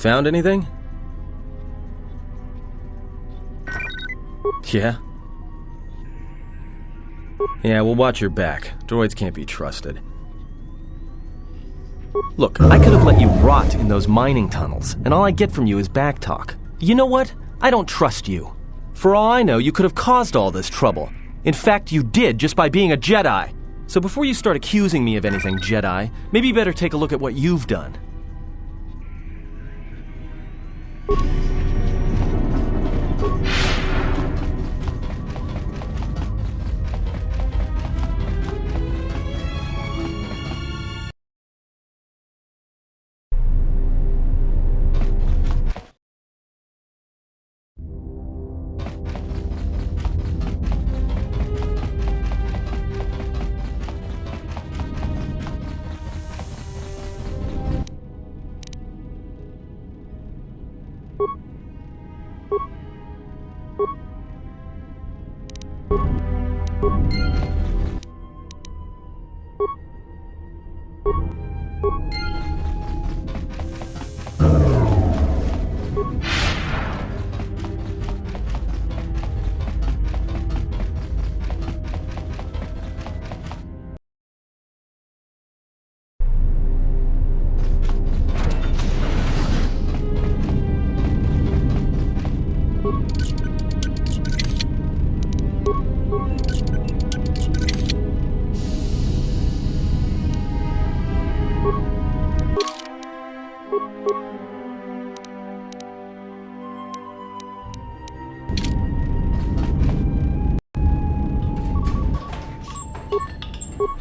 Found anything? Yeah? Yeah, well, watch your back. Droids can't be trusted. Look, I could have let you rot in those mining tunnels, and all I get from you is backtalk. You know what? I don't trust you. For all I know, you could have caused all this trouble. In fact, you did just by being a Jedi. So before you start accusing me of anything, Jedi, maybe you better take a look at what you've done.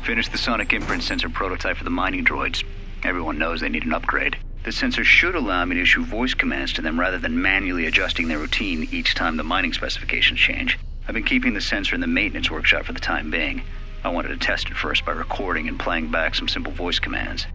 Finished the sonic imprint sensor prototype for the mining droids. Everyone knows they need an upgrade. The sensor should allow me to issue voice commands to them rather than manually adjusting their routine each time the mining specifications change. I've been keeping the sensor in the maintenance workshop for the time being. I wanted to test it first by recording and playing back some simple voice commands.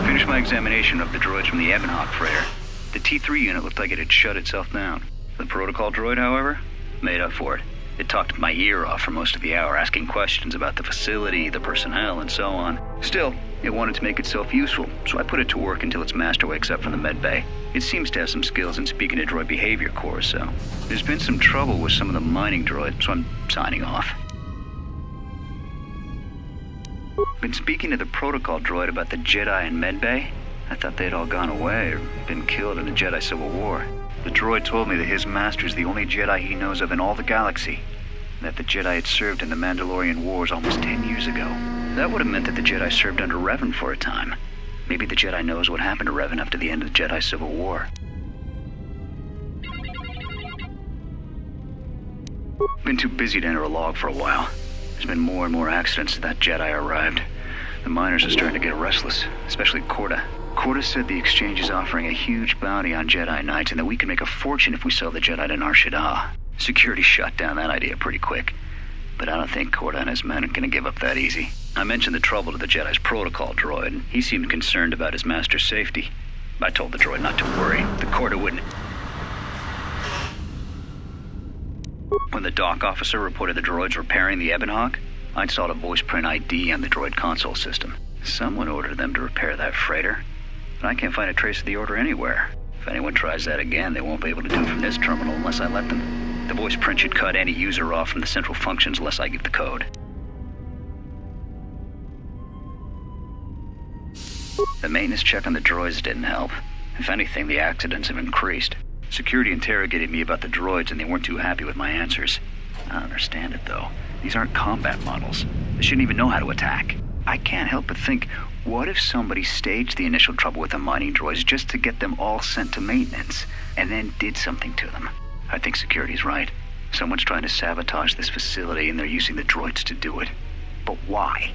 Finished my examination of the droids from the Ebonhawk freighter. The T3 unit looked like it had shut itself down. The protocol droid, however, made up for it. It talked my ear off for most of the hour, asking questions about the facility, the personnel, and so on. Still, it wanted to make itself useful, so I put it to work until its master wakes up from the med bay. It seems to have some skills in speaking to droid behavior cores, so there's been some trouble with some of the mining droids, so I'm signing off. Been speaking to the protocol droid about the Jedi and med bay. I thought they'd all gone away or been killed in the Jedi Civil War. The droid told me that his master's the only Jedi he knows of in all the galaxy, and that the Jedi had served in the Mandalorian Wars almost 10 years ago. That would have meant that the Jedi served under Revan for a time. Maybe the Jedi knows what happened to Revan after the end of the Jedi Civil War. Been too busy to enter a log for a while. There's been more and more accidents since that Jedi arrived. The miners are starting to get restless, especially Korta. Korta said the exchange is offering a huge bounty on Jedi Knights and that we can make a fortune if we sell the Jedi to Nar Shaddaa. Security shot down that idea pretty quick, but I don't think Korta and his men are going to give up that easy. I mentioned the trouble to the Jedi's protocol droid, and he seemed concerned about his master's safety. I told the droid not to worry. The Korta wouldn't... When the dock officer reported the droids repairing the Ebonhawk, I installed a voice print ID on the droid console system. Someone ordered them to repair that freighter, but I can't find a trace of the order anywhere. If anyone tries that again, they won't be able to do it from this terminal unless I let them. The voice print should cut any user off from the central functions unless I give the code. The maintenance check on the droids didn't help. If anything, the accidents have increased. Security interrogated me about the droids and they weren't too happy with my answers. I don't understand it though. These aren't combat models. They shouldn't even know how to attack. I can't help but think, what if somebody staged the initial trouble with the mining droids just to get them all sent to maintenance, and then did something to them? I think security's right. Someone's trying to sabotage this facility and they're using the droids to do it. But why?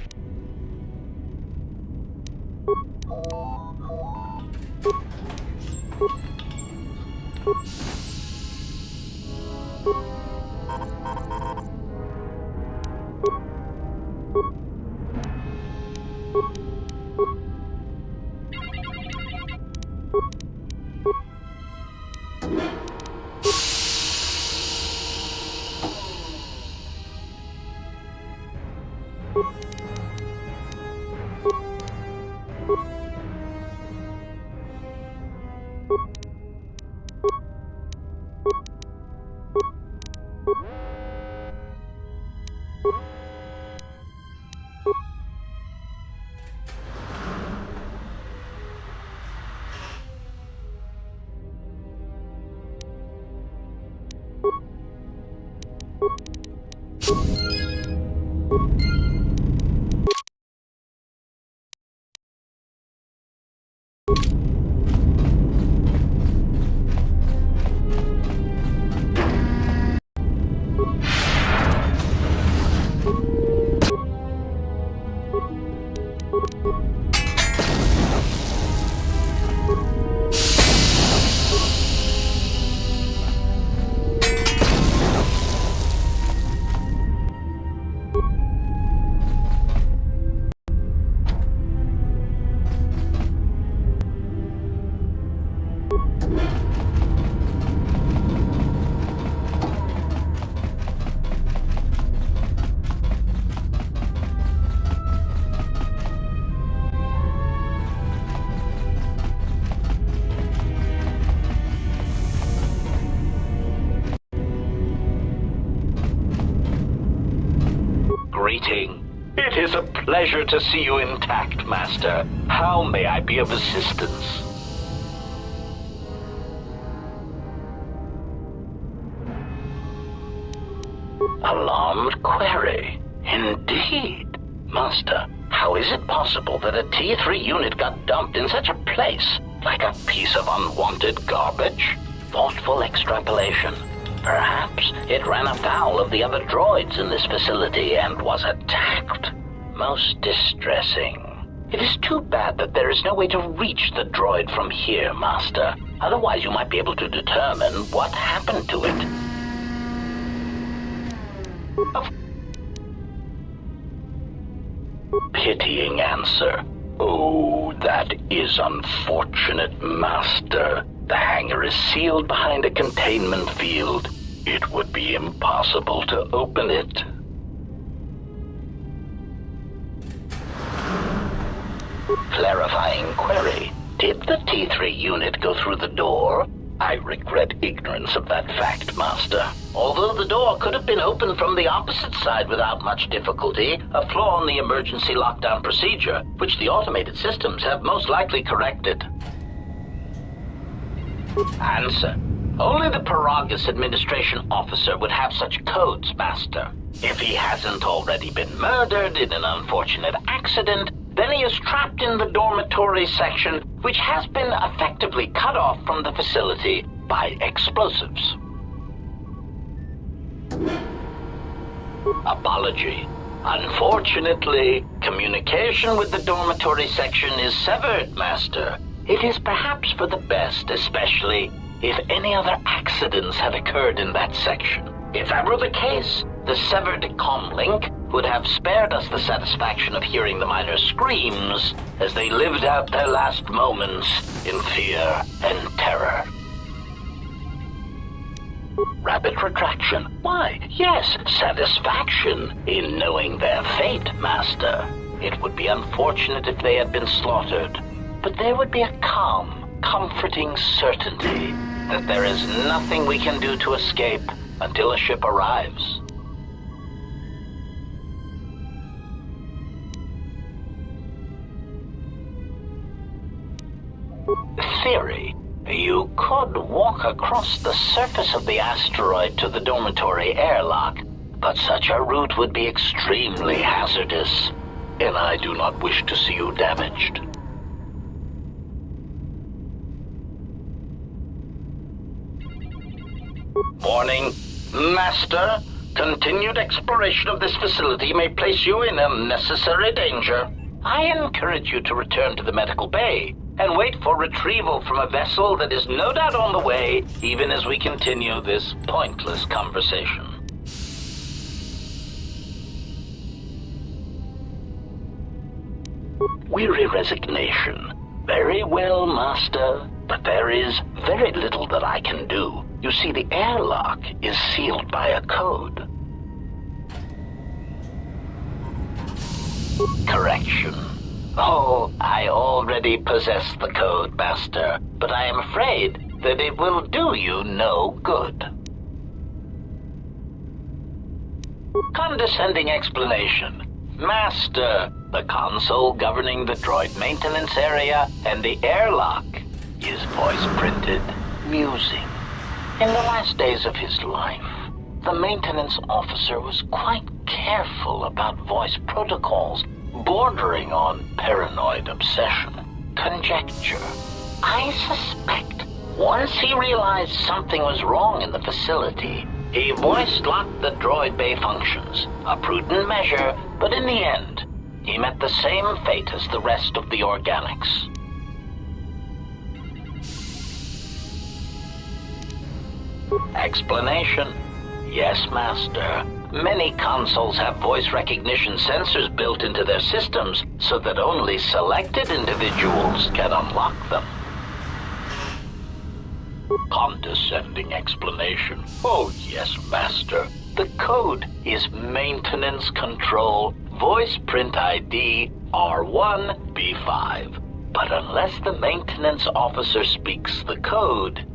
pleasure to see you intact, Master. How may I be of assistance? Alarmed query. Indeed. Master, how is it possible that a T3 unit got dumped in such a place? Like a piece of unwanted garbage? Thoughtful extrapolation. Perhaps it ran afoul of the other droids in this facility and was attacked. Most distressing. It is too bad that there is no way to reach the droid from here, Master. Otherwise you might be able to determine what happened to it. Pitying answer. Oh, that is unfortunate, Master. The hangar is sealed behind a containment field. It would be impossible to open it. Clarifying query. Did the T3 unit go through the door? I regret ignorance of that fact, Master. Although the door could have been opened from the opposite side without much difficulty, a flaw in the emergency lockdown procedure, which the automated systems have most likely corrected. Answer. Only the Paragus administration officer would have such codes, Master. If he hasn't already been murdered in an unfortunate accident, then he is trapped in the dormitory section, which has been effectively cut off from the facility by explosives. Apology. Unfortunately, communication with the dormitory section is severed, Master. It is perhaps for the best, especially if any other accidents have occurred in that section. If that were the case, the severed comlink would have spared us the satisfaction of hearing the miners' screams as they lived out their last moments in fear and terror. Rapid retraction. Why, yes, satisfaction in knowing their fate, Master. It would be unfortunate if they had been slaughtered, but there would be a calm, comforting certainty that there is nothing we can do to escape until a ship arrives. Theory. You could walk across the surface of the asteroid to the dormitory airlock, but such a route would be extremely hazardous, and I do not wish to see you damaged. Warning, Master. Continued exploration of this facility may place you in unnecessary danger. I encourage you to return to the medical bay and wait for retrieval from a vessel that is no doubt on the way, even as we continue this pointless conversation. Weary resignation. Very well, Master, but there is very little that I can do. You see, the airlock is sealed by a code. Correction. Oh, I already possess the code, Master, but I am afraid that it will do you no good. Condescending explanation. Master, the console governing the droid maintenance area and the airlock is voice-printed, musing. In the last days of his life, the maintenance officer was quite careful about voice protocols, bordering on paranoid obsession. Conjecture. I suspect once he realized something was wrong in the facility, he voice-locked the droid bay functions. A prudent measure, but in the end, he met the same fate as the rest of the organics. Explanation. Yes, Master. Many consoles have voice recognition sensors built into their systems so that only selected individuals can unlock them. Condescending explanation. Oh, yes, Master. The code is Maintenance Control Voice Print ID R1B5. But unless the maintenance officer speaks the code,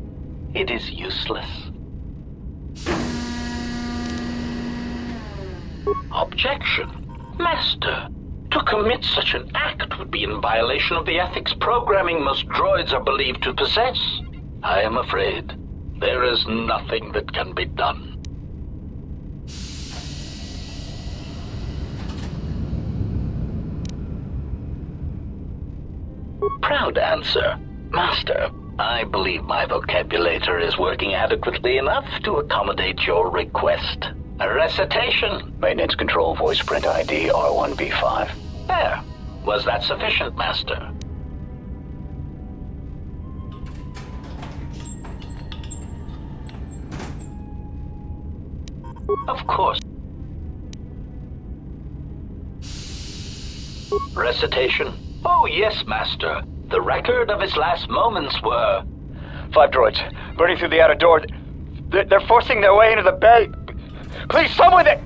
it is useless. Objection. Master, To commit such an act would be in violation of the ethics programming most droids are believed to possess. I am afraid there is nothing that can be done. Proud answer. Master, I believe my vocabulator is working adequately enough to accommodate your request. A recitation. Maintenance control voice print ID R1B5. There. Was that sufficient, Master? Of course. Recitation? Oh, yes, Master. The record of his last moments were... 5 droids, burning through the outer door. They're forcing their way into the bay. Please, someone that...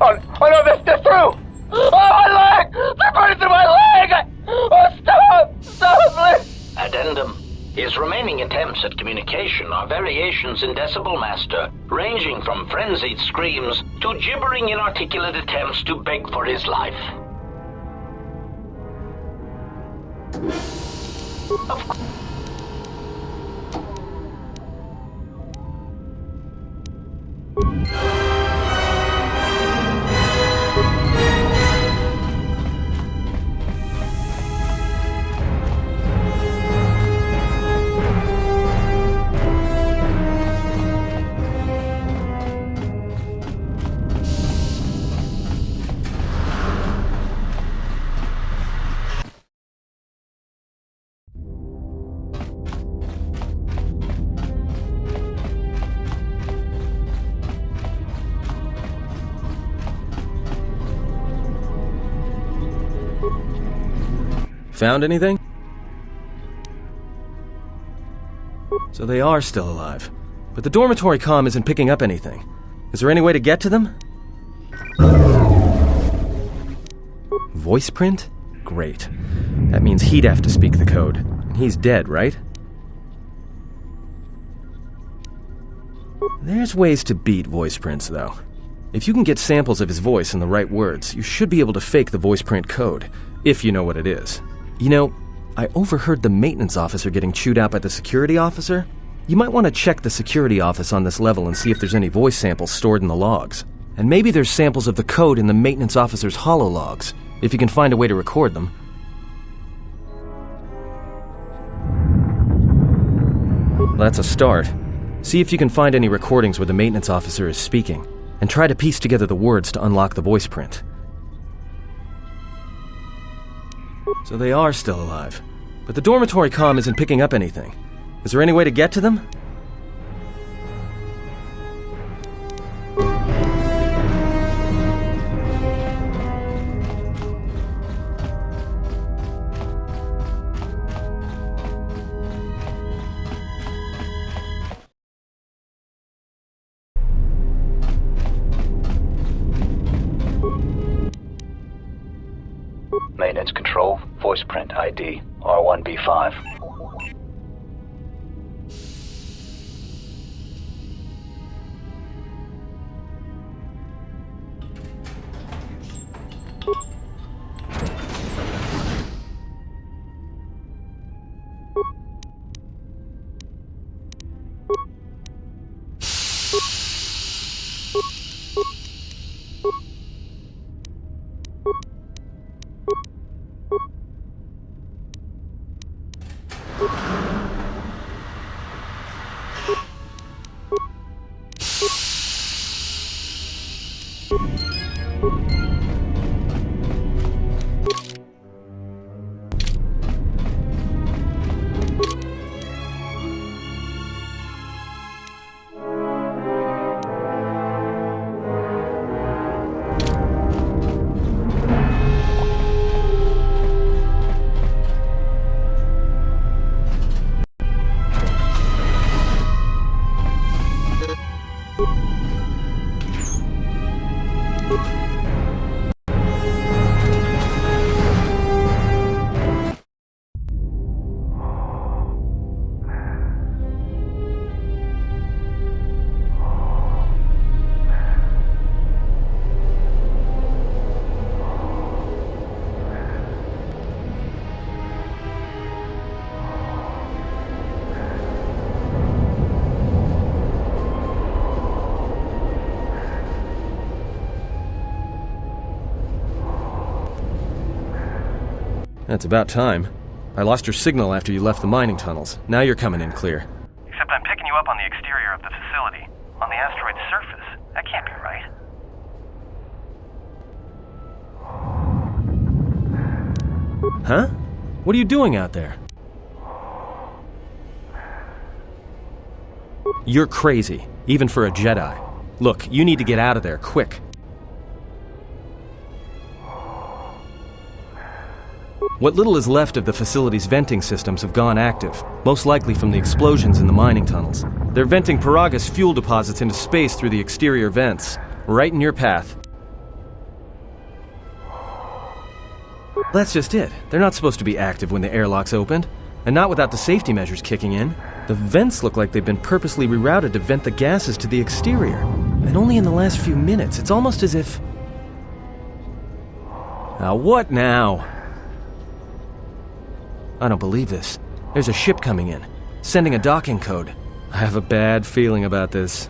Oh no, they're through! Oh, my leg! They're burning through my leg! Oh, stop, please! Addendum. His remaining attempts at communication are variations in decibel, Master, ranging from frenzied screams to gibbering inarticulate attempts to beg for his life. Of course. Found anything? So they are still alive. But the dormitory comm isn't picking up anything. Is there any way to get to them? Voice print? Great. That means he'd have to speak the code. And he's dead, right? There's ways to beat voice prints, though. If you can get samples of his voice and the right words, you should be able to fake the voice print code, if you know what it is. You know, I overheard the maintenance officer getting chewed out by the security officer. You might want to check the security office on this level and see if there's any voice samples stored in the logs. And maybe there's samples of the code in the maintenance officer's holologs, if you can find a way to record them. That's a start. See if you can find any recordings where the maintenance officer is speaking, and try to piece together the words to unlock the voice print. So they are still alive. But the dormitory comm isn't picking up anything. Is there any way to get to them? Maintenance control, voice print ID, R1B5. That's about time. I lost your signal after you left the mining tunnels. Now you're coming in clear. Except I'm picking you up on the exterior of the facility, on the asteroid's surface. That can't be right. Huh? What are you doing out there? You're crazy, even for a Jedi. Look, you need to get out of there, quick. What little is left of the facility's venting systems have gone active, most likely from the explosions in the mining tunnels. They're venting Paraga's fuel deposits into space through the exterior vents, right in your path. That's just it. They're not supposed to be active when the airlock's opened, and not without the safety measures kicking in. The vents look like they've been purposely rerouted to vent the gases to the exterior, and only in the last few minutes. It's almost as if... Now what now? I don't believe this. There's a ship coming in, sending a docking code. I have a bad feeling about this.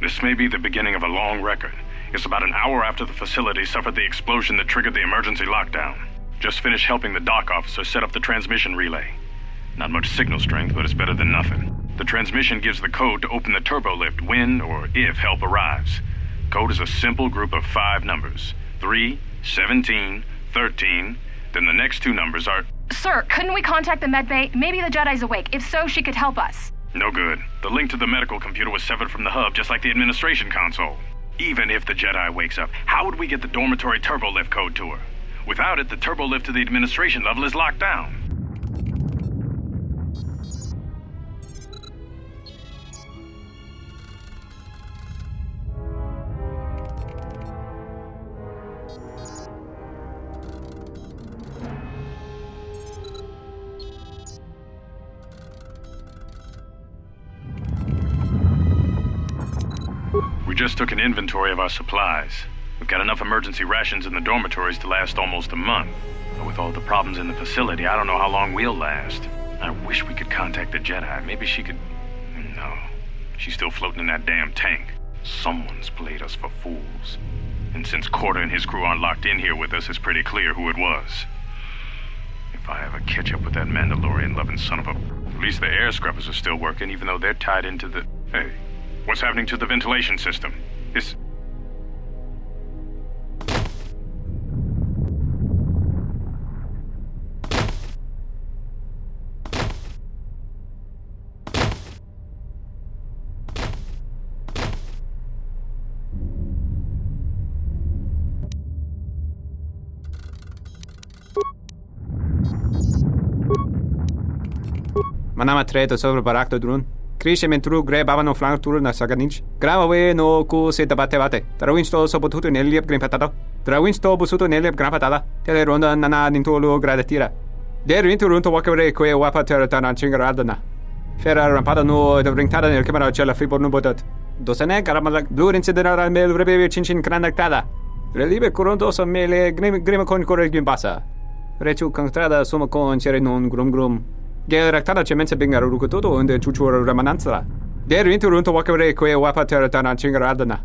This may be the beginning of a long record. It's about an hour after the facility suffered the explosion that triggered the emergency lockdown. Just finished helping the dock officer set up the transmission relay. Not much signal strength, but it's better than nothing. The transmission gives the code to open the turbo lift when or if help arrives. Code is a simple group of 5 numbers. 3, 17, 13, then the next 2 numbers are... Sir, couldn't we contact the medbay? Maybe the Jedi's awake. If so, she could help us. No good. The link to the medical computer was severed from the hub, just like the administration console. Even if the Jedi wakes up, how would we get the dormitory turbo lift code to her? Without it, the turbo lift to the administration level is locked down. We just took an inventory of our supplies. We've got enough emergency rations in the dormitories to last almost a month. But with all the problems in the facility, I don't know how long we'll last. I wish we could contact the Jedi. Maybe she could... No. She's still floating in that damn tank. Someone's played us for fools. And since Kotor and his crew aren't locked in here with us, it's pretty clear who it was. If I ever catch up with that Mandalorian-loving son of a... At least the air scrubbers are still working, even though they're tied into the... Hey, what's happening to the ventilation system? This... Manama treto sobre barak do drun. Crescimento tru grab avano flank tour na saganich. Grava no ku se bate. Trawinsto so botuto neliep green patata. Trawinsto busuto neliep gran patata. Tele ronda nana nintolo gradatira. Der rinto wakare que wapa terra chingaradana. Ferra rampada no de ringtada nel camera cella fibor no botat. Dosane caramala blue incidera mel rebe chinchin granactada. Relibe coronto so mele grima con corregim passa. Rechu constrada suma con cere non grum. Gel rectada cemense bingar rukutoto unde chuchura ramananza. Der rinto wakare que wapa terra chingaradana.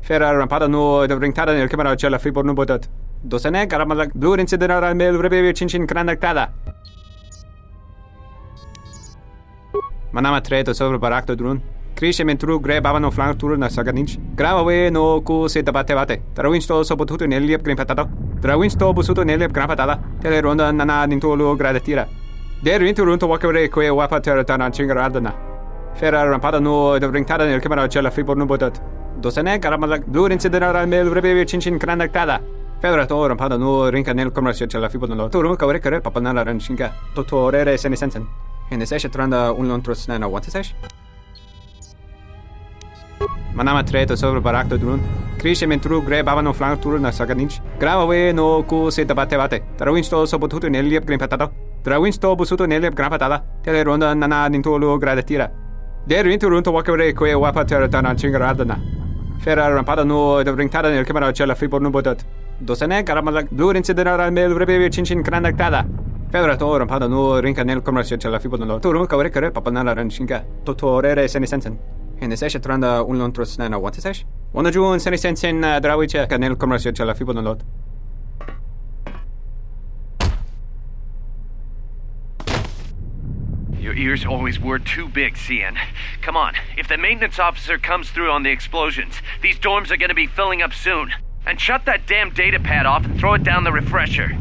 Ferra rampada no de ringtada nel camera cella fibor no botat. Dosane caramala blue incidera mel rebe chinchin granactada. Manama treto sobre barak do drun. Crescimento tru grab avano flank tour na saganich. Grava no ku se bate. Trawinsto so botuto neliep green patata. Trawinsto busuto neliep gran patata. Tele ronda nana nintolo gradatira. Der rinto wakare que wapa terra chingaradana. Ferra rampada no de ringtada nel camera cella fibor no botat. Dosane caramala blue incidera mel rebe chinchin granactada. Ferra to rampada no rinca nel camera cella fibor no. Turu kawre kare papanala ranchinga. Totorere senesen. En de session tranda un lontros na what is Manama treto sobre barak do drun. Crescimento tru grab avano flank tour na saganich. Grava no ku se bate. Trawinsto so botuto neliep green patata. Trawinsto busuto neliep gran patata. Tele ronda nana nintolo gradatira. Der rinto wakare que wapa terra chingaradana. Ferra rampada no de ringtada nel camera cella fibor no botat. Dosane caramala blue incidera mel rebe chinchin granactada. Ferra to rampada no rinca nel camera cella fibor no. Turu kawre kare papanala ranchinga. Totorere senesen. En de session tranda un lontros na what is Wanna join senesen drawiche nel camera cella fibor no. Your ears always were too big, CN. Come on, if the maintenance officer comes through on the explosions, these dorms are gonna be filling up soon. And shut that damn data pad off and throw it down the refresher.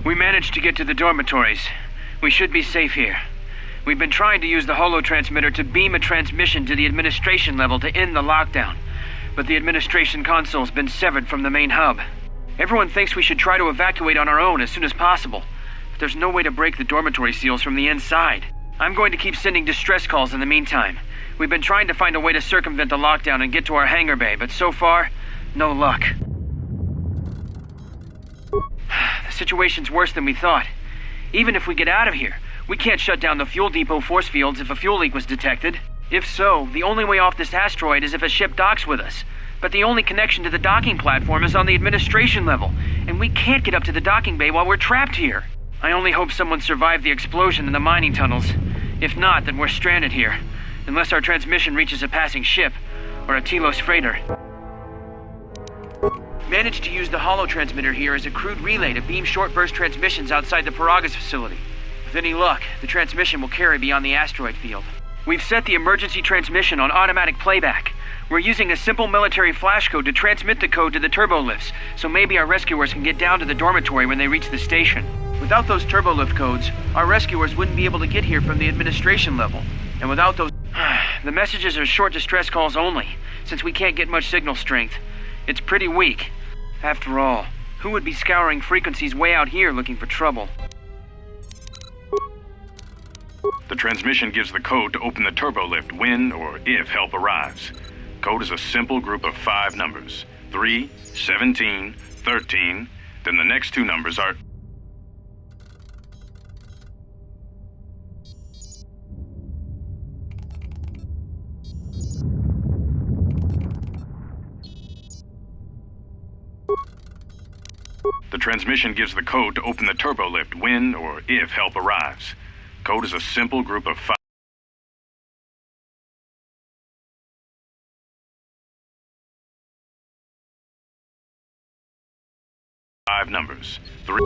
We managed to get to the dormitories. We should be safe here. We've been trying to use the holo transmitter to beam a transmission to the administration level to end the lockdown. But the administration console's been severed from the main hub. Everyone thinks we should try to evacuate on our own as soon as possible. But there's no way to break the dormitory seals from the inside. I'm going to keep sending distress calls in the meantime. We've been trying to find a way to circumvent the lockdown and get to our hangar bay, but so far, no luck. The situation's worse than we thought. Even if we get out of here, we can't shut down the fuel depot force fields if a fuel leak was detected. If so, the only way off this asteroid is if a ship docks with us. But the only connection to the docking platform is on the administration level, and we can't get up to the docking bay while we're trapped here. I only hope someone survived the explosion in the mining tunnels. If not, then we're stranded here, unless our transmission reaches a passing ship, or a Telos freighter. Managed to use the holo transmitter here as a crude relay to beam short-burst transmissions outside the Paragas facility. With any luck, the transmission will carry beyond the asteroid field. We've set the emergency transmission on automatic playback. We're using a simple military flash code to transmit the code to the turbolift's, so maybe our rescuers can get down to the dormitory when they reach the station. Without those turbolift codes, our rescuers wouldn't be able to get here from the administration level. And without those... the messages are short distress calls only, since we can't get much signal strength. It's pretty weak. After all, who would be scouring frequencies way out here looking for trouble? The transmission gives the code to open the turbolift when or if help arrives. Code is a simple group of 5 numbers. 3, 17, 13, then the next 2 numbers are... The transmission gives the code to open the turbolift when or if help arrives. Code is a simple group of 5 numbers. 3...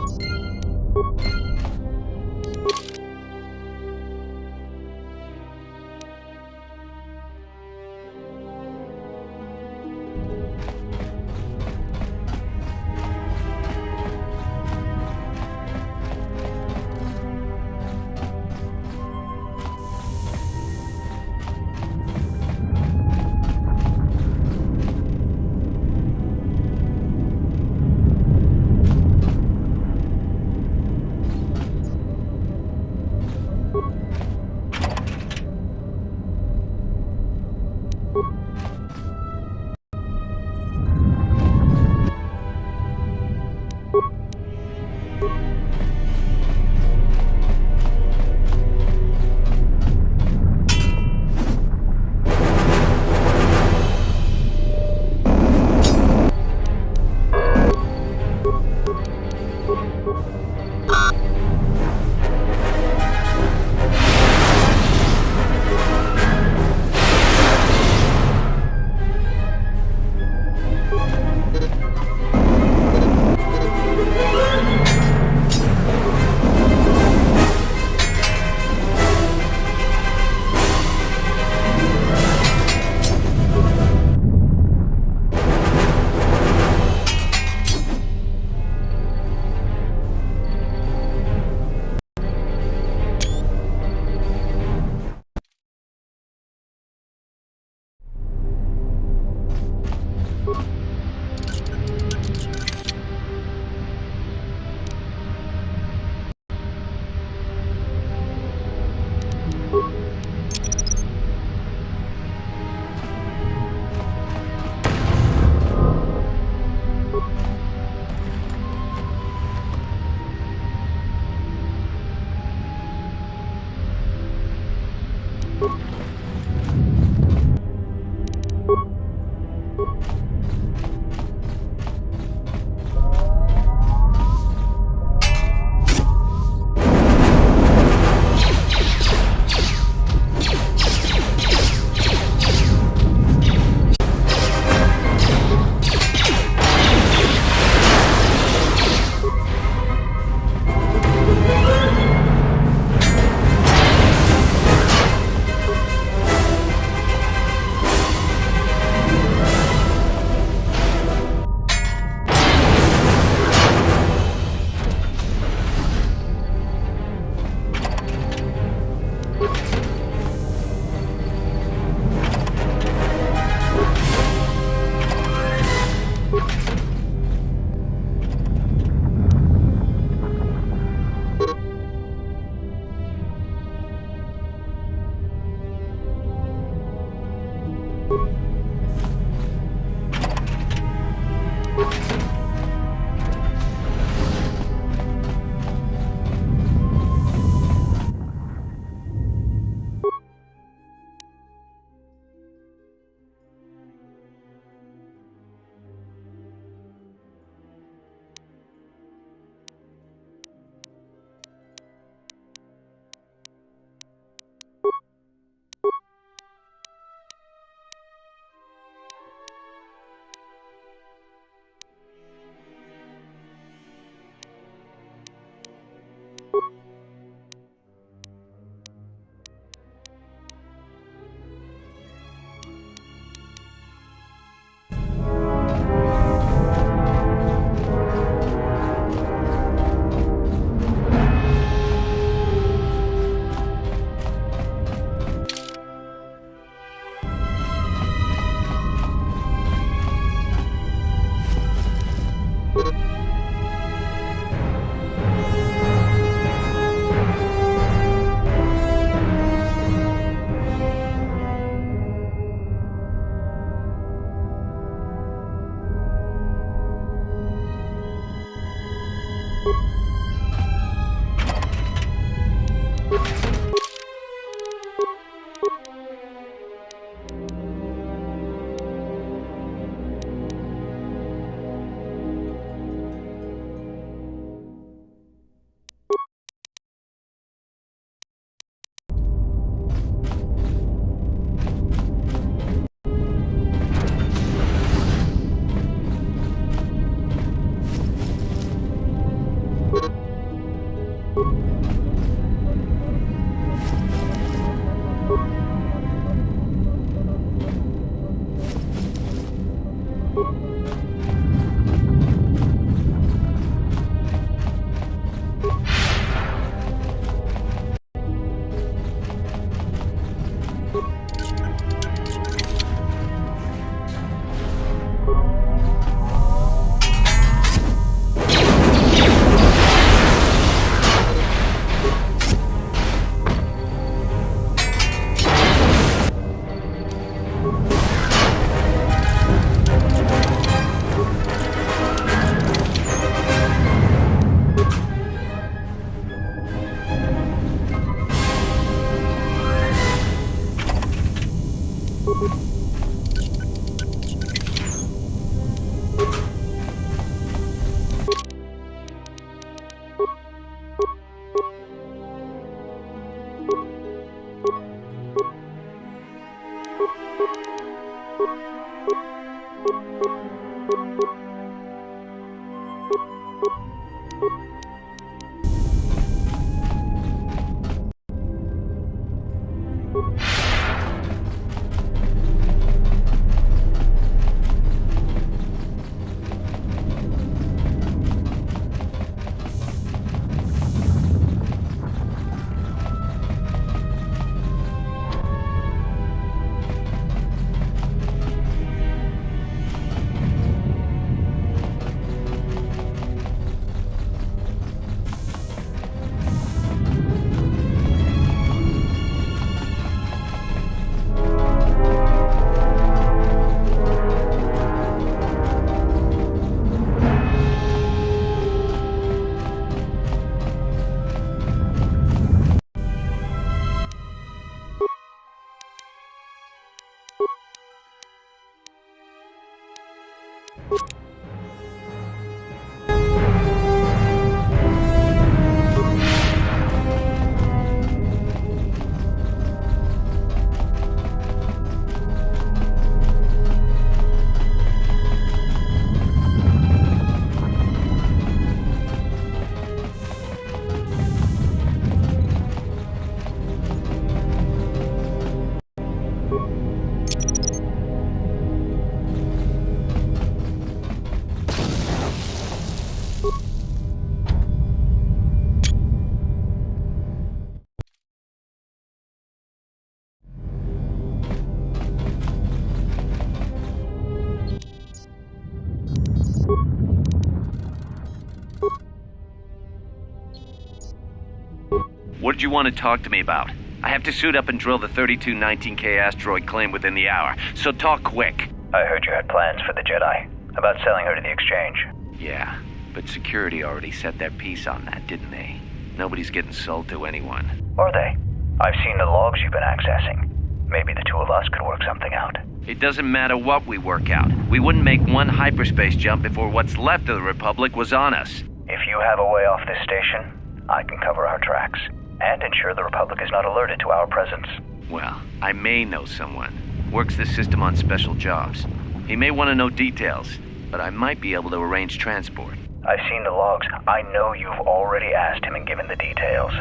What did you want to talk to me about? I have to suit up and drill the 3219K asteroid claim within the hour, so talk quick. I heard you had plans for the Jedi, about selling her to the exchange. Yeah, but security already set their piece on that, didn't they? Nobody's getting sold to anyone. Are they? I've seen the logs you've been accessing. Maybe the two of us could work something out. It doesn't matter what we work out. We wouldn't make one hyperspace jump before what's left of the Republic was on us. If you have a way off this station, I can cover our tracks, and ensure the Republic is not alerted to our presence. Well, I may know someone. Works the system on special jobs. He may want to know details, but I might be able to arrange transport. I've seen the logs. I know you've already asked him and given the details.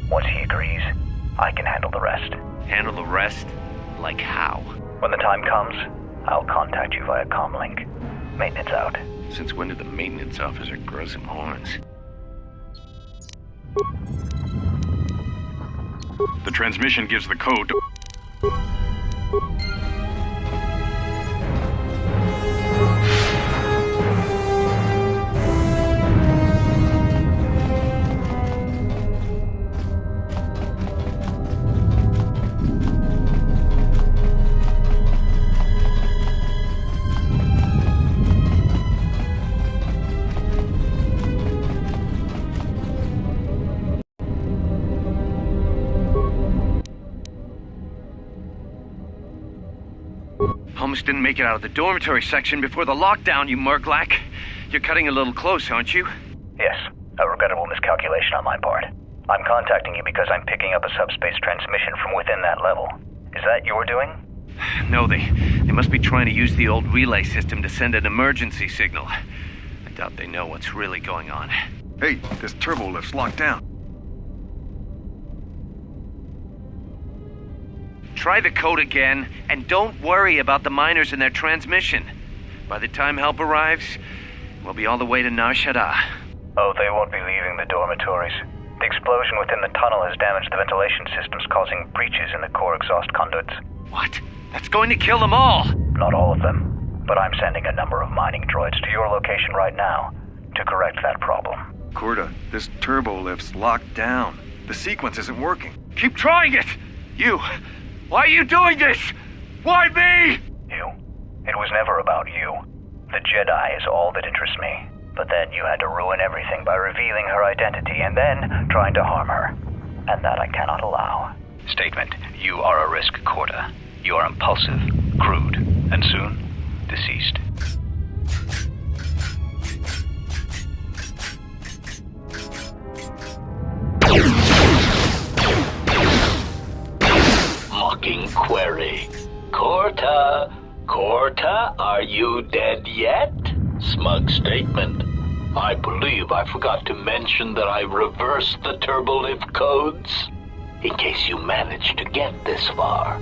Once he agrees, I can handle the rest. Handle the rest? Like how? When the time comes, I'll contact you via comlink. Maintenance out. Since when did the maintenance officer grow some horns? The transmission gives the code to... Almost didn't make it out of the dormitory section before the lockdown, you murglak. You're cutting a little close, aren't you? Yes, a regrettable miscalculation on my part. I'm contacting you because I'm picking up a subspace transmission from within that level. Is that your doing? No, they must be trying to use the old relay system to send an emergency signal. I doubt they know what's really going on. Hey, this turbo lift's locked down. Try the code again, and don't worry about the miners and their transmission. By the time help arrives, we'll be all the way to Nar Shaddaa. Oh, they won't be leaving the dormitories. The explosion within the tunnel has damaged the ventilation systems, causing breaches in the core exhaust conduits. What? That's going to kill them all! Not all of them, but I'm sending a number of mining droids to your location right now to correct that problem. Korta, this turbo lift's locked down. The sequence isn't working. Keep trying it! You! Why are you doing this? Why me? You? It was never about you. The Jedi is all that interests me. But then you had to ruin everything by revealing her identity and then trying to harm her. And that I cannot allow. Statement. You are a risk, Korta. You are impulsive, crude, and soon, deceased. Mocking query. Korta, are you dead yet? Smug statement. I believe I forgot to mention that I reversed the turbolift codes, in case you managed to get this far.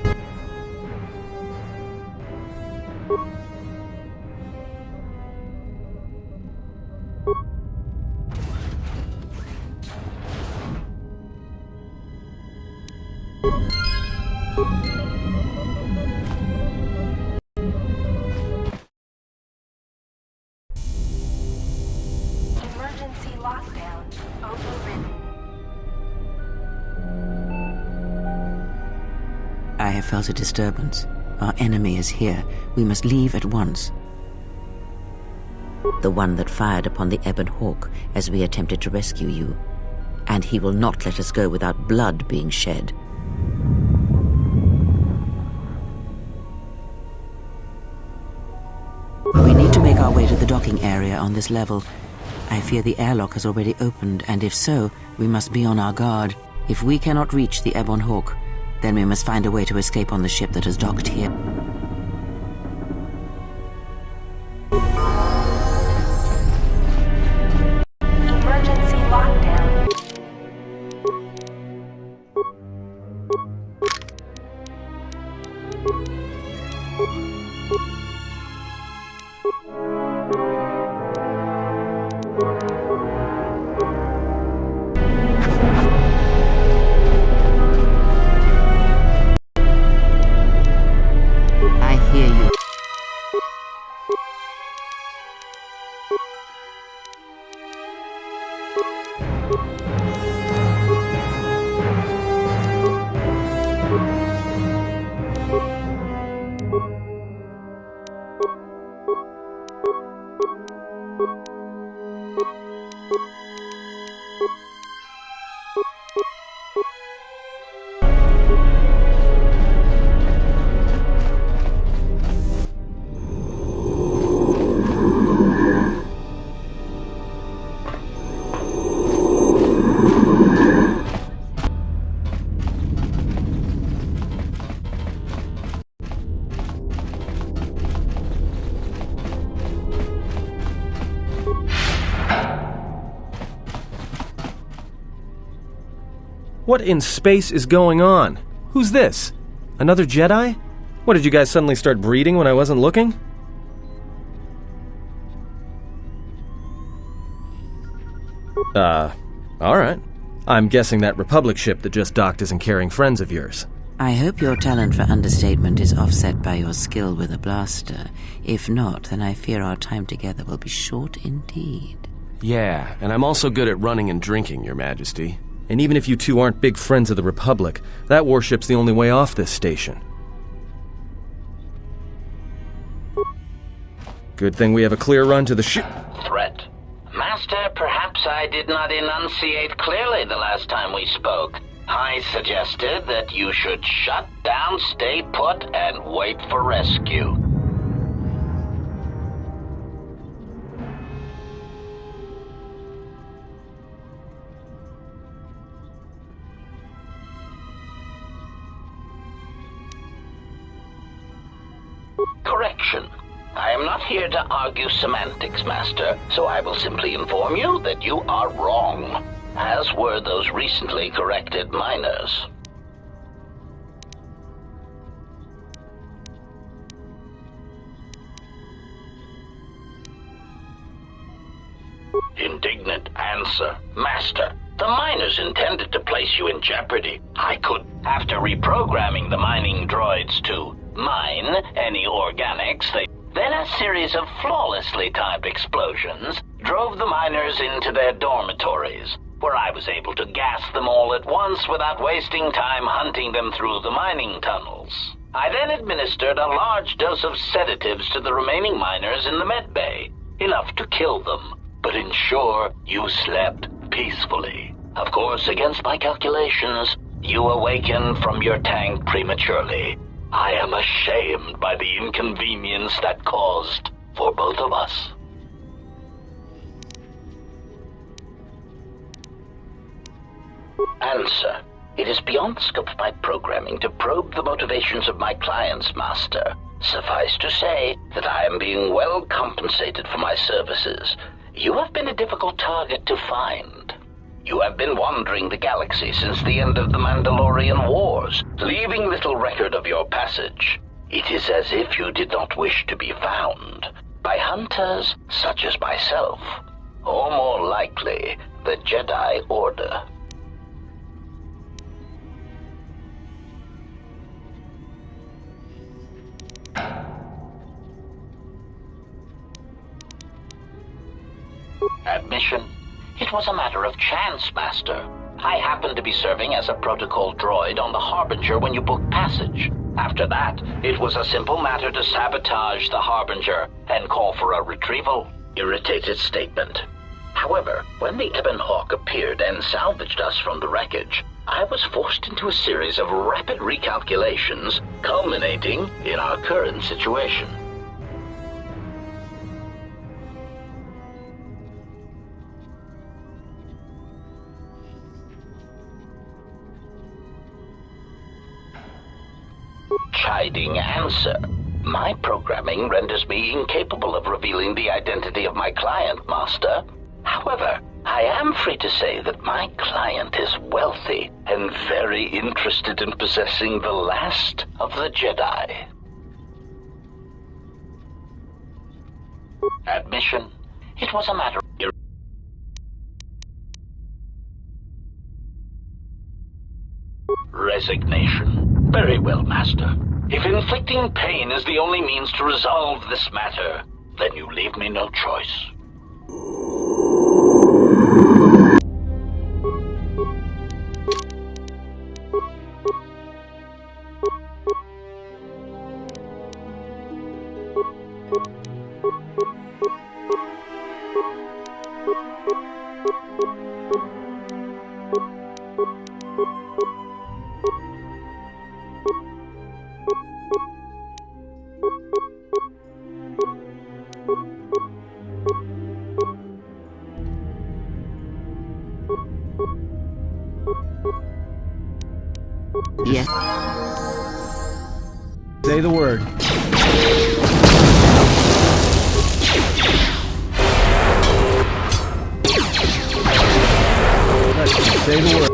Emergency lockdown overridden. I have felt a disturbance. Our enemy is here. We must leave at once. The one that fired upon the Ebon Hawk as we attempted to rescue you. And he will not let us go without blood being shed. We need to make our way to the docking area on this level. I fear the airlock has already opened, and if so, we must be on our guard. If we cannot reach the Ebon Hawk, then we must find a way to escape on the ship that has docked here. Emergency lockdown. I hear you. What in space is going on? Who's this? Another Jedi? What, did you guys suddenly start breeding when I wasn't looking? Alright. I'm guessing that Republic ship that just docked isn't carrying friends of yours. I hope your talent for understatement is offset by your skill with a blaster. If not, then I fear our time together will be short indeed. Yeah, and I'm also good at running and drinking, Your Majesty. And even if you two aren't big friends of the Republic, that warship's the only way off this station. Good thing we have a clear run to the ship. Threat. Master, perhaps I did not enunciate clearly the last time we spoke. I suggested that you should shut down, stay put, and wait for rescue. Correction. I am not here to argue semantics, Master, so I will simply inform you that you are wrong, as were those recently corrected miners. Indignant answer. Master, the miners intended to place you in jeopardy. I could, after reprogramming the mining droids to mine any organics, then a series of flawlessly timed explosions drove the miners into their dormitories, where I was able to gas them all at once without wasting time hunting them through the mining tunnels. I then administered a large dose of sedatives to the remaining miners in the med bay, enough to kill them, but ensure you slept peacefully. Of course, against my calculations, you awakened from your tank prematurely. I am ashamed by the inconvenience that caused for both of us. Answer. It is beyond the scope of my programming to probe the motivations of my clients, Master. Suffice to say that I am being well compensated for my services. you have been a difficult target to find. You have been wandering the galaxy since the end of the Mandalorian Wars, leaving little record of your passage. It is as if you did not wish to be found by hunters such as myself, or more likely, the Jedi Order. Admission. It was a matter of chance, Master. I happened to be serving as a protocol droid on the Harbinger when you booked passage. After that, it was a simple matter to sabotage the Harbinger and call for a retrieval. Irritated statement. However, when the Ebon Hawk appeared and salvaged us from the wreckage, I was forced into a series of rapid recalculations, culminating in our current situation. Chiding answer. My programming renders me incapable of revealing the identity of my client, Master. However, I am free to say that my client is wealthy and very interested in possessing the last of the Jedi. Admission. It was a matter of... Resignation. Very well, Master. If inflicting pain is the only means to resolve this matter, then you leave me no choice. Yes. Say the word. Say the word.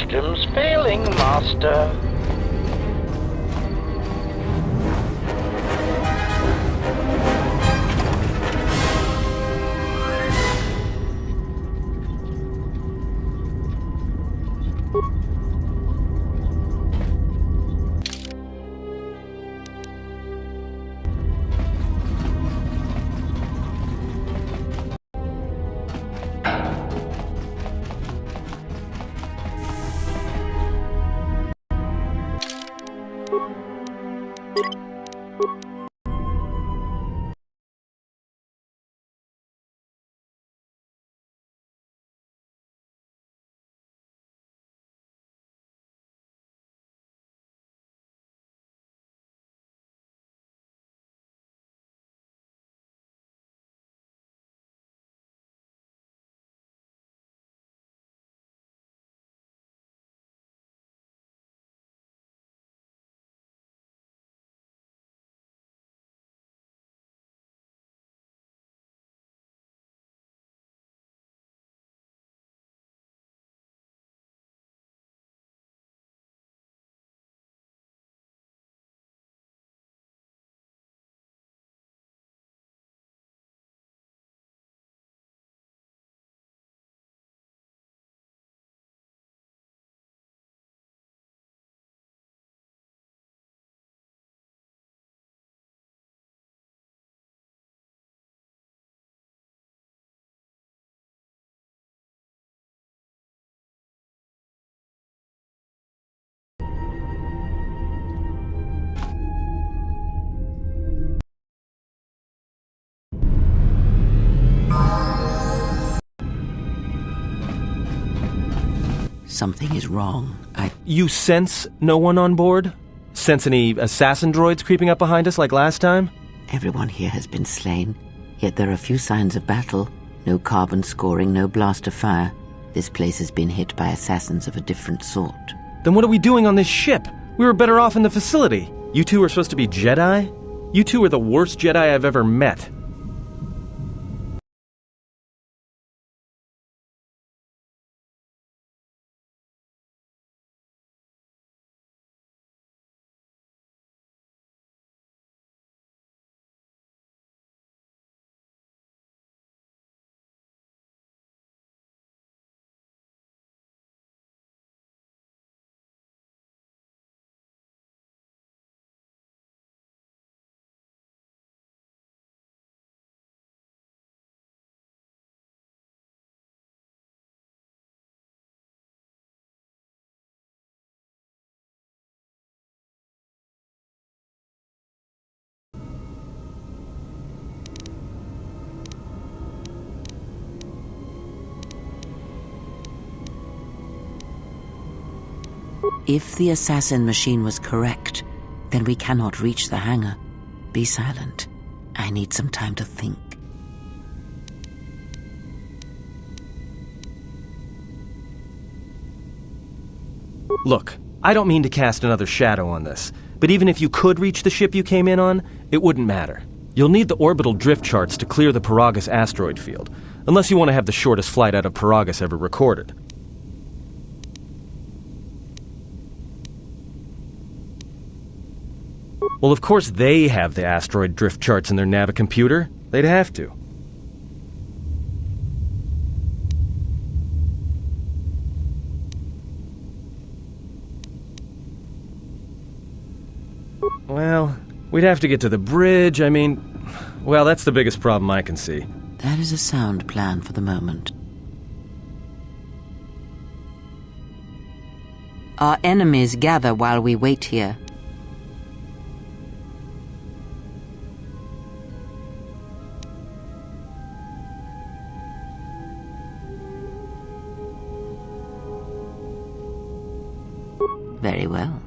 Systems failing, Master. Something is wrong. You sense no one on board? Sense any assassin droids creeping up behind us like last time? Everyone here has been slain, yet there are few signs of battle. No carbon scoring, no blast of fire. This place has been hit by assassins of a different sort. Then what are we doing on this ship? We were better off in the facility. You two are supposed to be Jedi? You two are the worst Jedi I've ever met. If the assassin machine was correct, then we cannot reach the hangar. Be silent. I need some time to think. Look, I don't mean to cast another shadow on this, but even if you could reach the ship you came in on, it wouldn't matter. You'll need the orbital drift charts to clear the Paragus asteroid field, unless you want to have the shortest flight out of Paragus ever recorded. Well, of course they have the asteroid drift charts in their Navicomputer. They'd have to. Well, we'd have to get to the bridge. I mean, well, that's the biggest problem I can see. That is a sound plan for the moment. Our enemies gather while we wait here. Very well.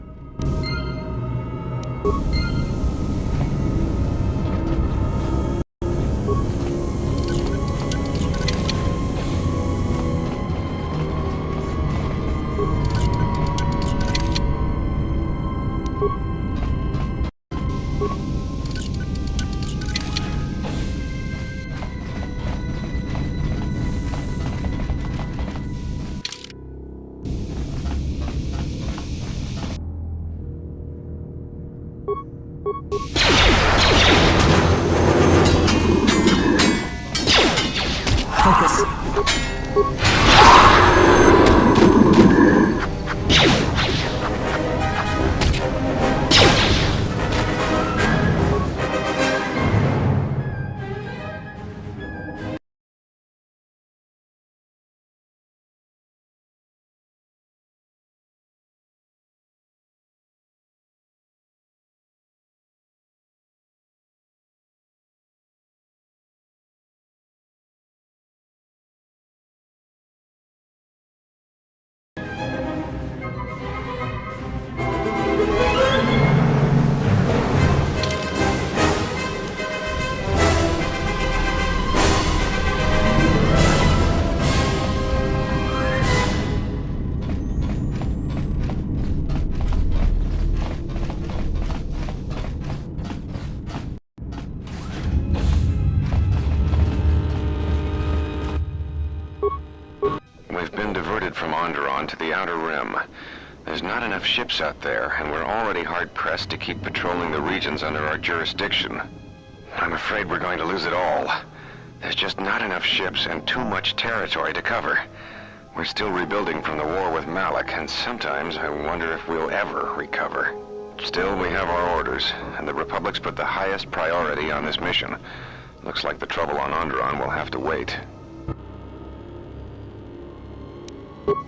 to the Outer Rim. There's not enough ships out there, and we're already hard-pressed to keep patrolling the regions under our jurisdiction. I'm afraid we're going to lose it all. There's just not enough ships and too much territory to cover. We're still rebuilding from the war with Malak, and sometimes I wonder if we'll ever recover. Still, we have our orders, and the Republic's put the highest priority on this mission. Looks like the trouble on Onderon will have to wait.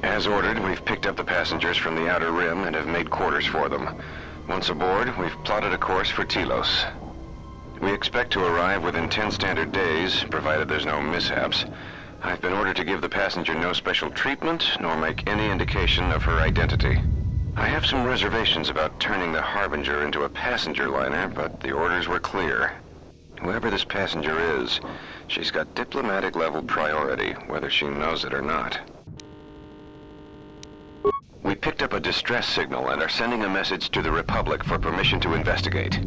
As ordered, we've picked up the passengers from the Outer Rim and have made quarters for them. Once aboard, we've plotted a course for Telos. We expect to arrive within 10 standard days, provided there's no mishaps. I've been ordered to give the passenger no special treatment, nor make any indication of her identity. I have some reservations about turning the Harbinger into a passenger liner, but the orders were clear. Whoever this passenger is, she's got diplomatic level priority, whether she knows it or not. We picked up a distress signal and are sending a message to the Republic for permission to investigate.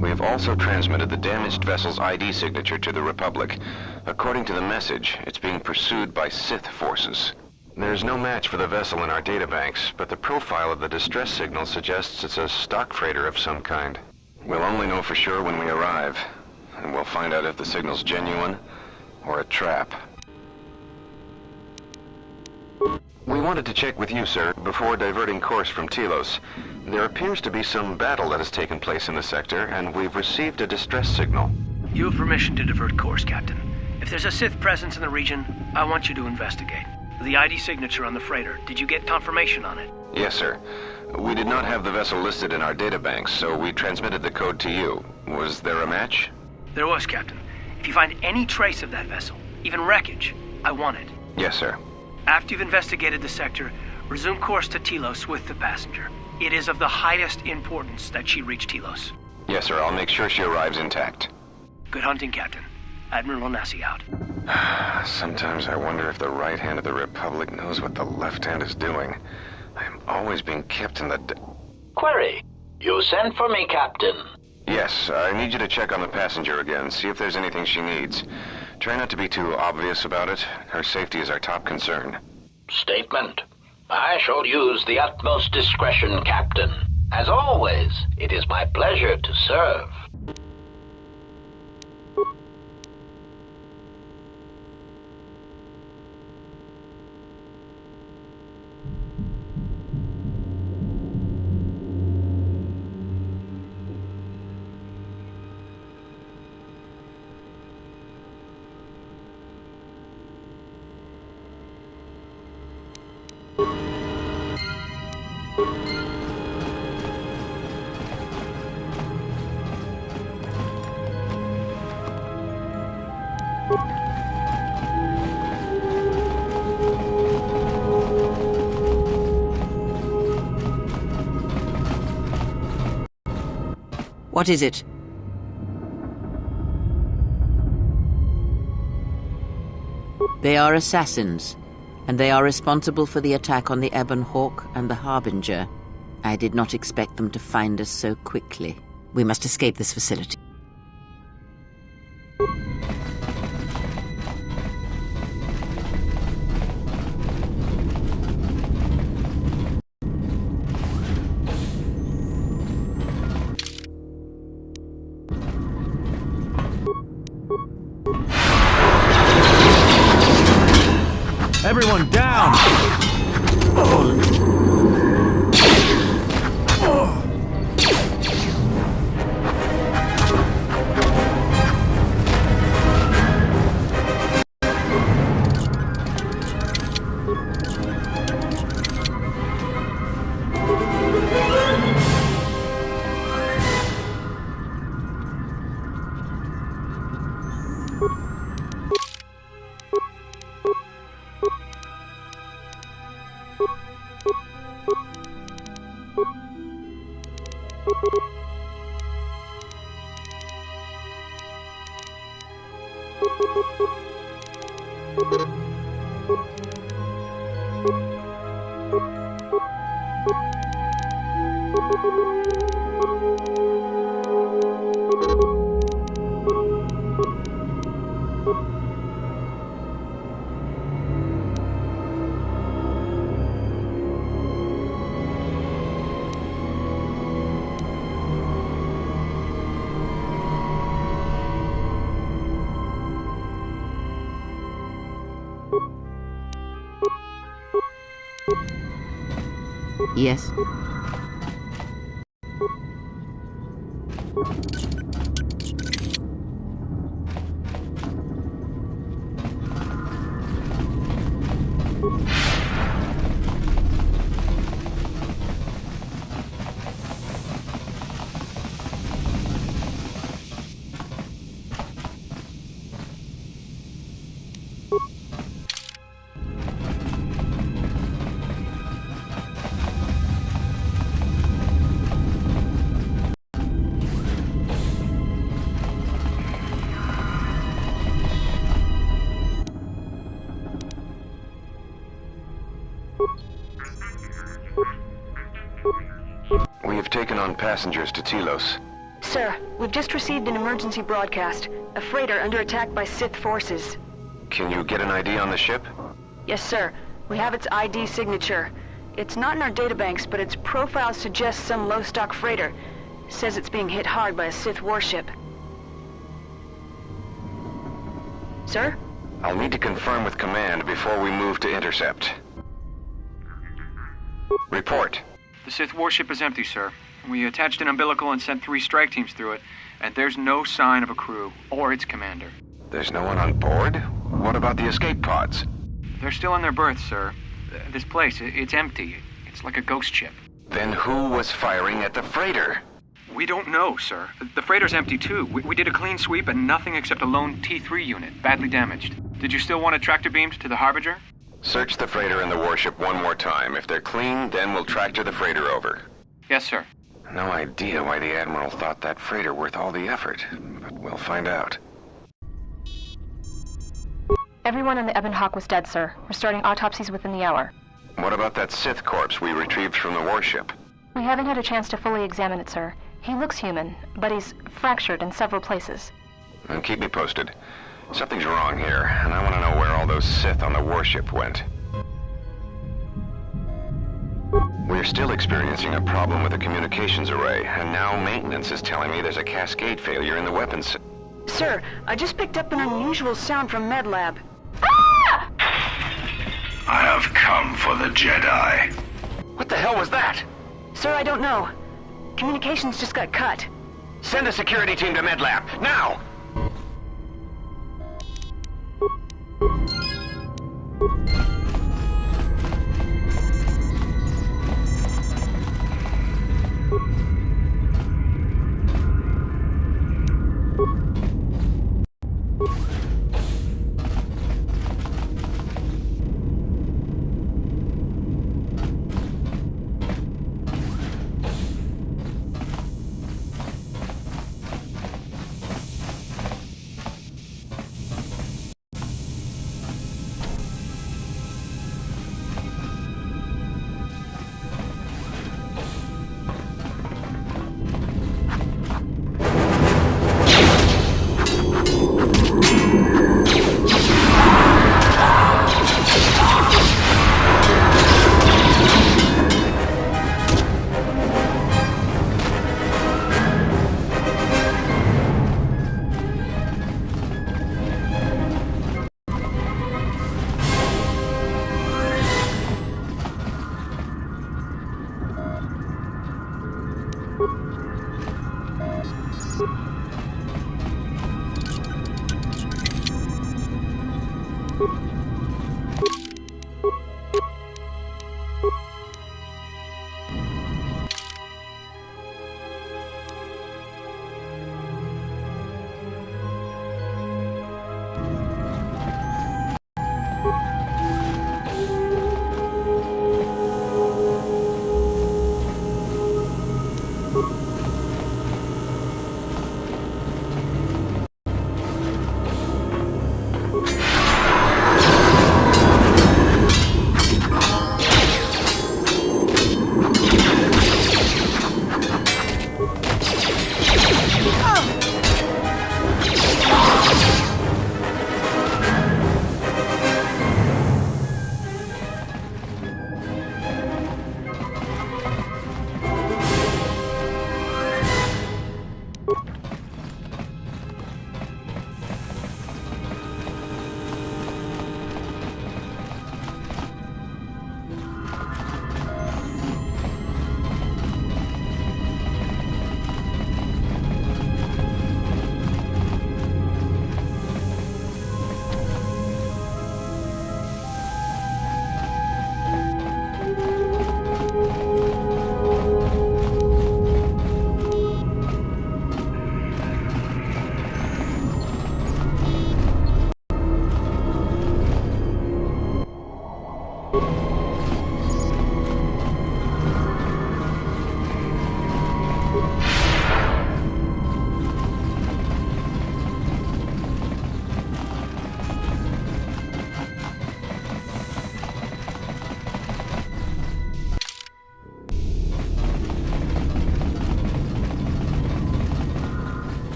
We have also transmitted the damaged vessel's ID signature to the Republic. According to the message, it's being pursued by Sith forces. There's no match for the vessel in our databanks, but the profile of the distress signal suggests it's a stock freighter of some kind. We'll only know for sure when we arrive, and we'll find out if the signal's genuine or a trap. We wanted to check with you, sir, before diverting course from Telos. There appears to be some battle that has taken place in the sector, and we've received a distress signal. You have permission to divert course, Captain. If there's a Sith presence in the region, I want you to investigate. The ID signature on the freighter, did you get confirmation on it? Yes, sir. We did not have the vessel listed in our databanks, so we transmitted the code to you. Was there a match? There was, Captain. If you find any trace of that vessel, even wreckage, I want it. Yes, sir. After you've investigated the sector, resume course to Telos with the passenger. It is of the highest importance that she reach Telos. Yes, sir. I'll make sure she arrives intact. Good hunting, Captain. Admiral Onasi out. Sometimes I wonder if the right hand of the Republic knows what the left hand is doing. I'm always being kept in the... Query. You sent for me, Captain. Yes, I need you to check on the passenger again, see if there's anything she needs. Try not to be too obvious about it. Her safety is our top concern. Statement. I shall use the utmost discretion, Captain. As always, it is my pleasure to serve. What is it? They are assassins, and they are responsible for the attack on the Ebon Hawk and the Harbinger. I did not expect them to find us so quickly. We must escape this facility. Everyone down! Yes? have taken on passengers to Telos? Sir, we've just received an emergency broadcast. A freighter under attack by Sith forces. Can you get an ID on the ship? Yes, sir. We have its ID signature. It's not in our databanks, but its profile suggests some low-stock freighter. Says it's being hit hard by a Sith warship. Sir? I'll need to confirm with command before we move to intercept. Report. The Sith warship is empty, sir. We attached an umbilical and sent 3 strike teams through it, and there's no sign of a crew or its commander. There's no one on board? What about the escape pods? They're still in their berths, sir. This place, it's empty. It's like a ghost ship. Then who was firing at the freighter? We don't know, sir. The freighter's empty, too. We did a clean sweep and nothing except a lone T3 unit, badly damaged. Did you still want it tractor beamed to the Harbinger? Search the freighter and the warship one more time. If they're clean, then we'll tractor the freighter over. Yes, sir. No idea why the Admiral thought that freighter worth all the effort, but we'll find out. Everyone in the Ebon Hawk was dead, sir. We're starting autopsies within the hour. What about that Sith corpse we retrieved from the warship? We haven't had a chance to fully examine it, sir. He looks human, but he's fractured in several places. And keep me posted. Something's wrong here, and I want to know where all those Sith on the warship went. We're still experiencing a problem with the communications array, and now maintenance is telling me there's a cascade failure in the weapons. Sir, I just picked up an unusual sound from MedLab. I have come for the Jedi. What the hell was that? Sir, I don't know. Communications just got cut. Send a security team to MedLab, now!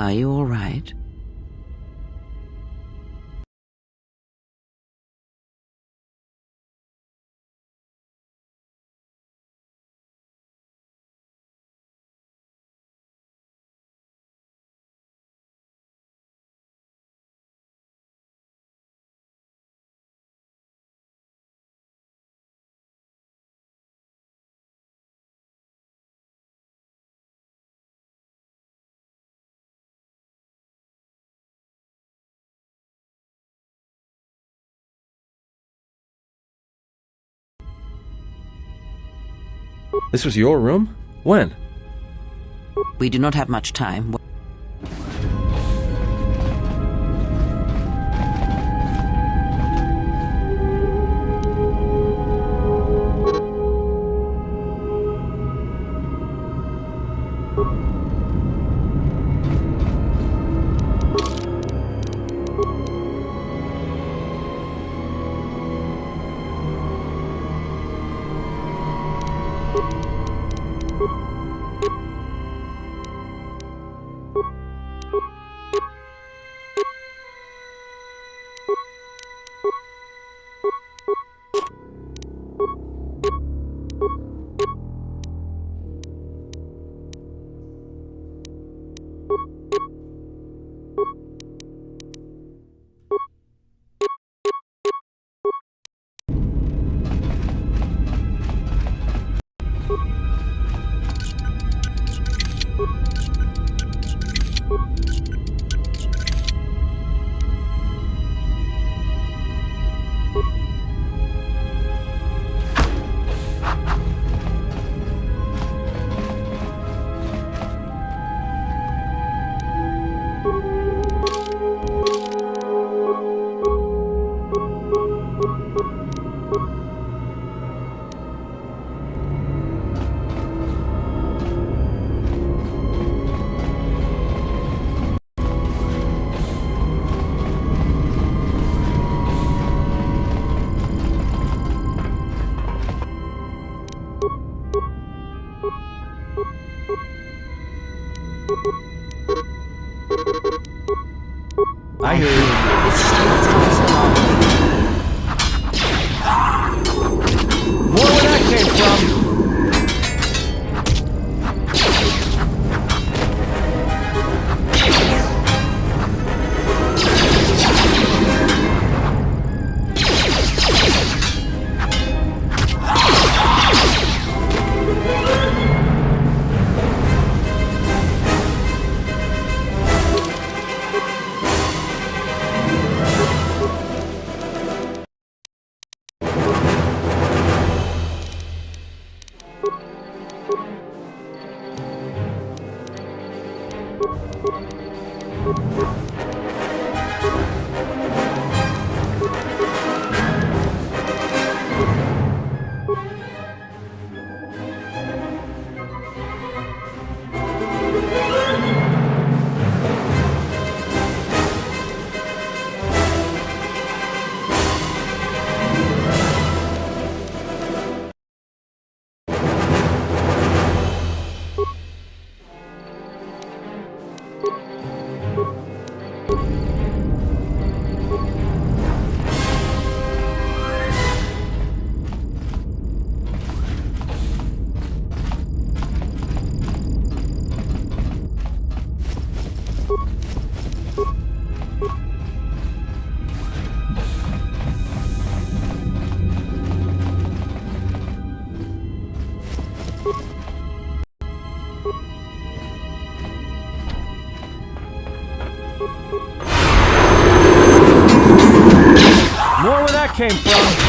Are you all right? This was your room? When? We do not have much time. I hear you. More where that came from. More where that came from.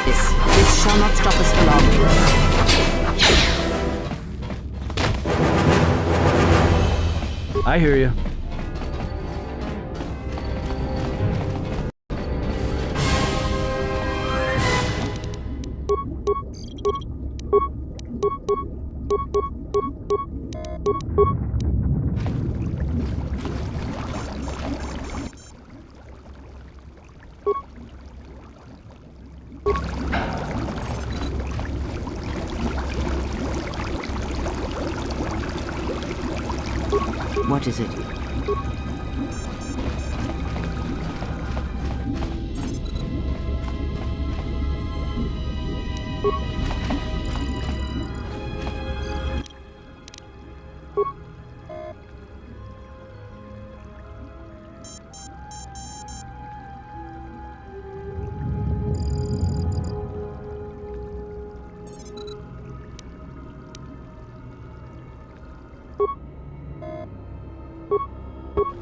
This shall not stop us for long. I hear you. What is it?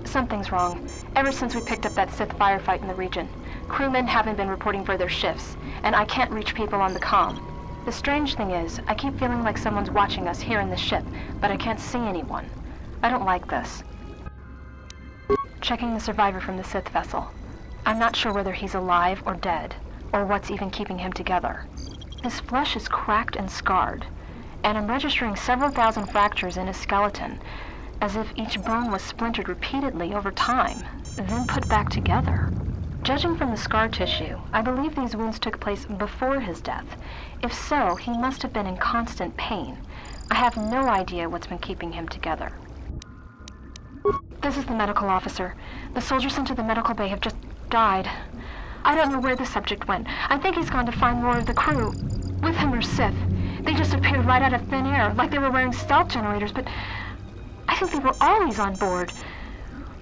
Something's wrong. Ever since we picked up that Sith firefight in the region, crewmen haven't been reporting for their shifts, and I can't reach people on the comm. The strange thing is, I keep feeling like someone's watching us here in the ship, but I can't see anyone. I don't like this. Checking the survivor from the Sith vessel. I'm not sure whether he's alive or dead, or what's even keeping him together. His flesh is cracked and scarred, and I'm registering several thousand fractures in his skeleton, as if each bone was splintered repeatedly over time, then put back together. Judging from the scar tissue, I believe these wounds took place before his death. If so, he must have been in constant pain. I have no idea what's been keeping him together. This is the medical officer. The soldiers sent to the medical bay have just died. I don't know where the subject went. I think he's gone to find more of the crew. With him or Sith. They just appeared right out of thin air, like they were wearing stealth generators, but I think they were always on board.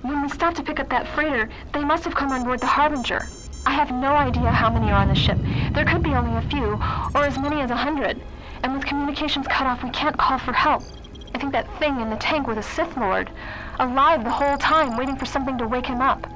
When we stopped to pick up that freighter, they must have come on board the Harbinger. I have no idea how many are on the ship. There could be only a few, or as many as 100. And with communications cut off, we can't call for help. I think that thing in the tank was a Sith Lord, alive the whole time, waiting for something to wake him up.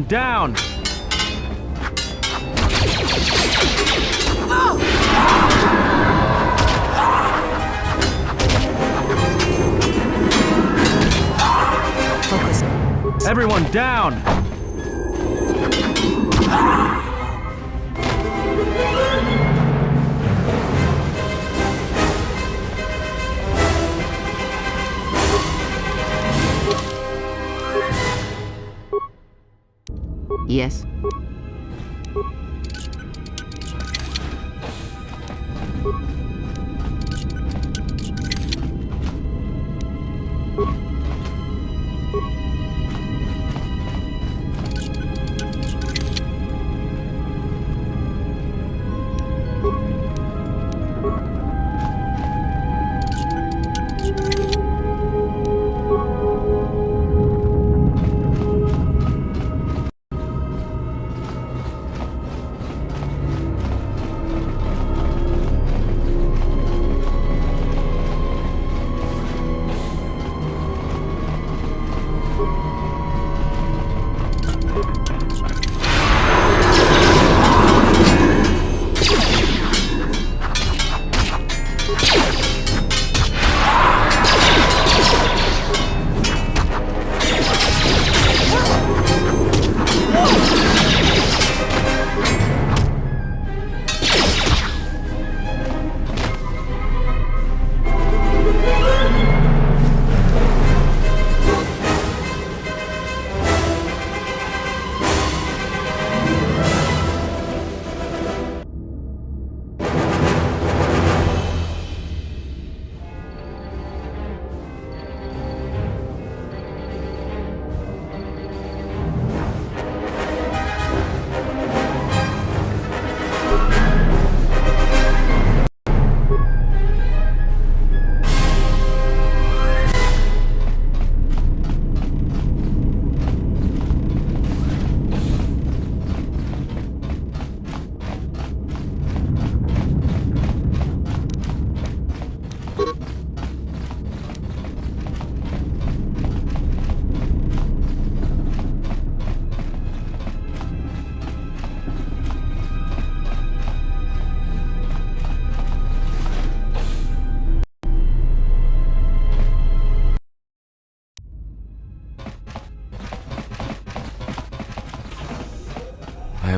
Down! Focus. Everyone down! Yes.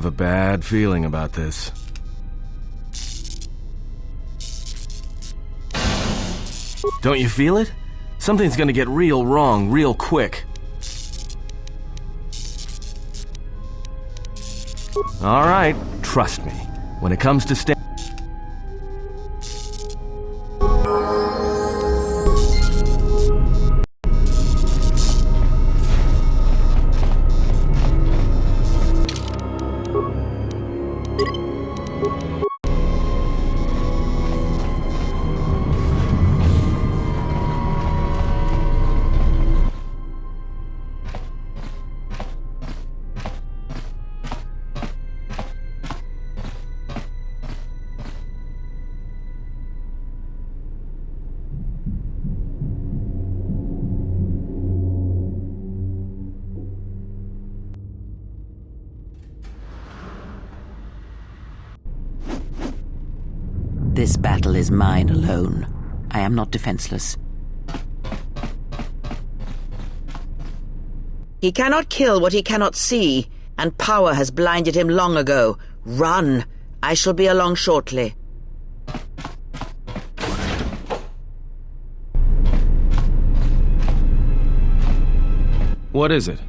a bad feeling about this. Don't you feel it? Something's gonna get real wrong real quick. All right, trust me. When it comes to This battle is mine alone. I am not defenseless. He cannot kill what he cannot see, and power has blinded him long ago. Run! I shall be along shortly. What is it?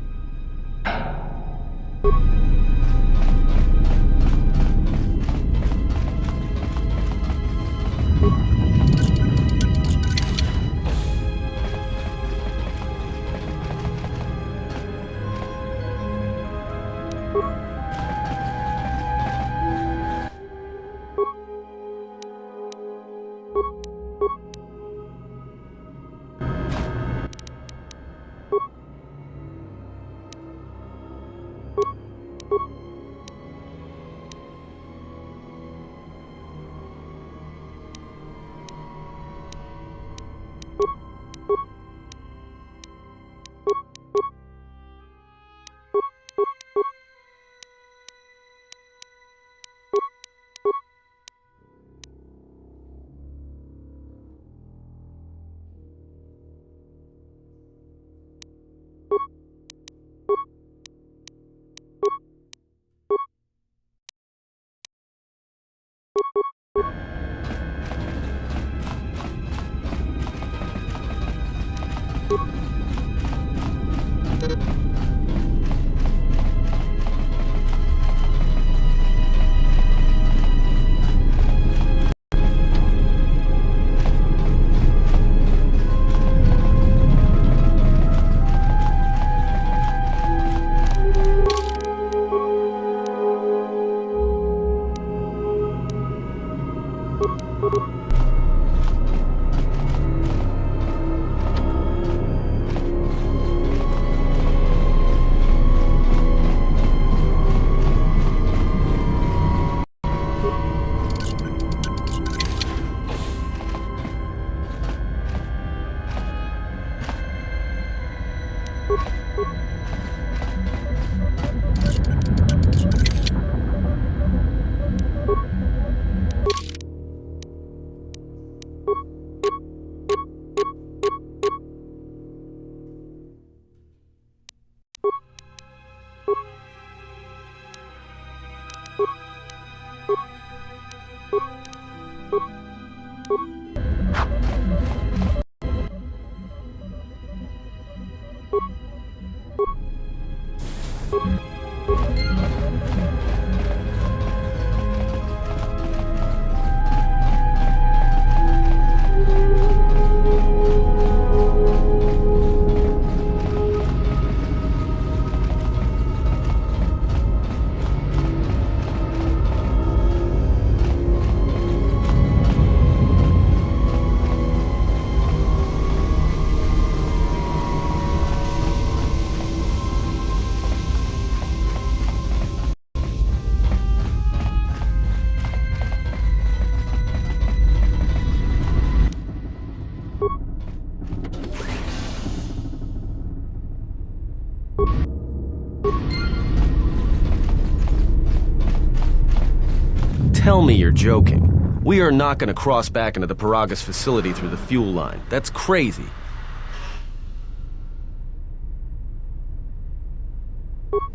Tell me you're joking. We are not going to cross back into the Paragas facility through the fuel line. That's crazy.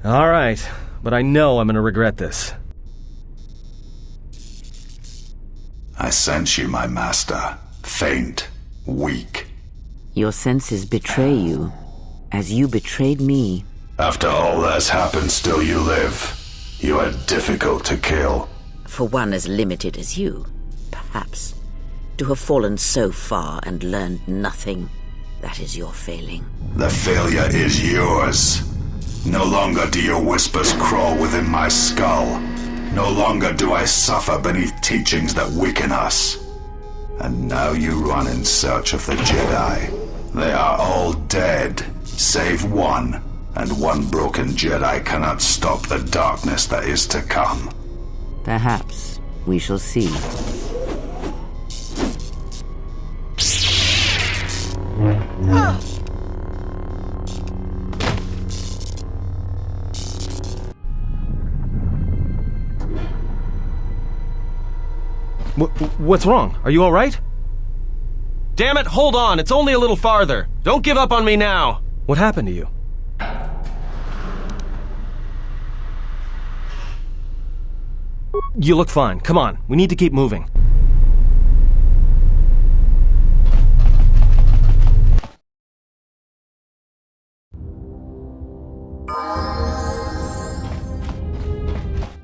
All right. but I know I'm gonna regret this. I sense you, my master. Faint, weak. Your senses betray you, as you betrayed me. After all that's happened, still you live. You are difficult to kill. For one as limited as you, perhaps. To have fallen so far and learned nothing, that is your failing. The failure is yours. No longer do your whispers crawl within my skull. No longer do I suffer beneath teachings that weaken us. And now you run in search of the Jedi. They are all dead, save one, and one broken Jedi cannot stop the darkness that is to come. Perhaps we shall see. What's wrong? Are you all right? Damn it, hold on. It's only a little farther. Don't give up on me now. What happened to you? You look fine. Come on. We need to keep moving.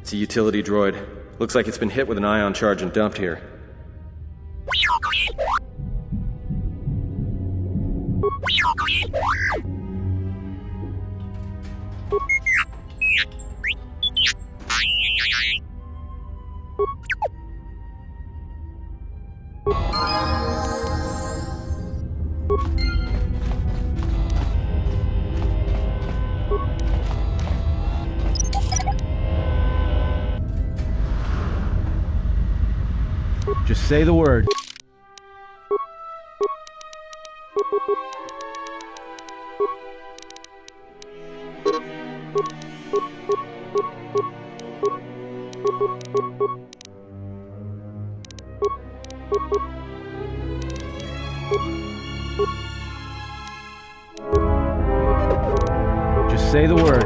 It's a utility droid. Looks like it's been hit with an ion charge and dumped here. Just say the word. Just say the word.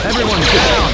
Everyone down!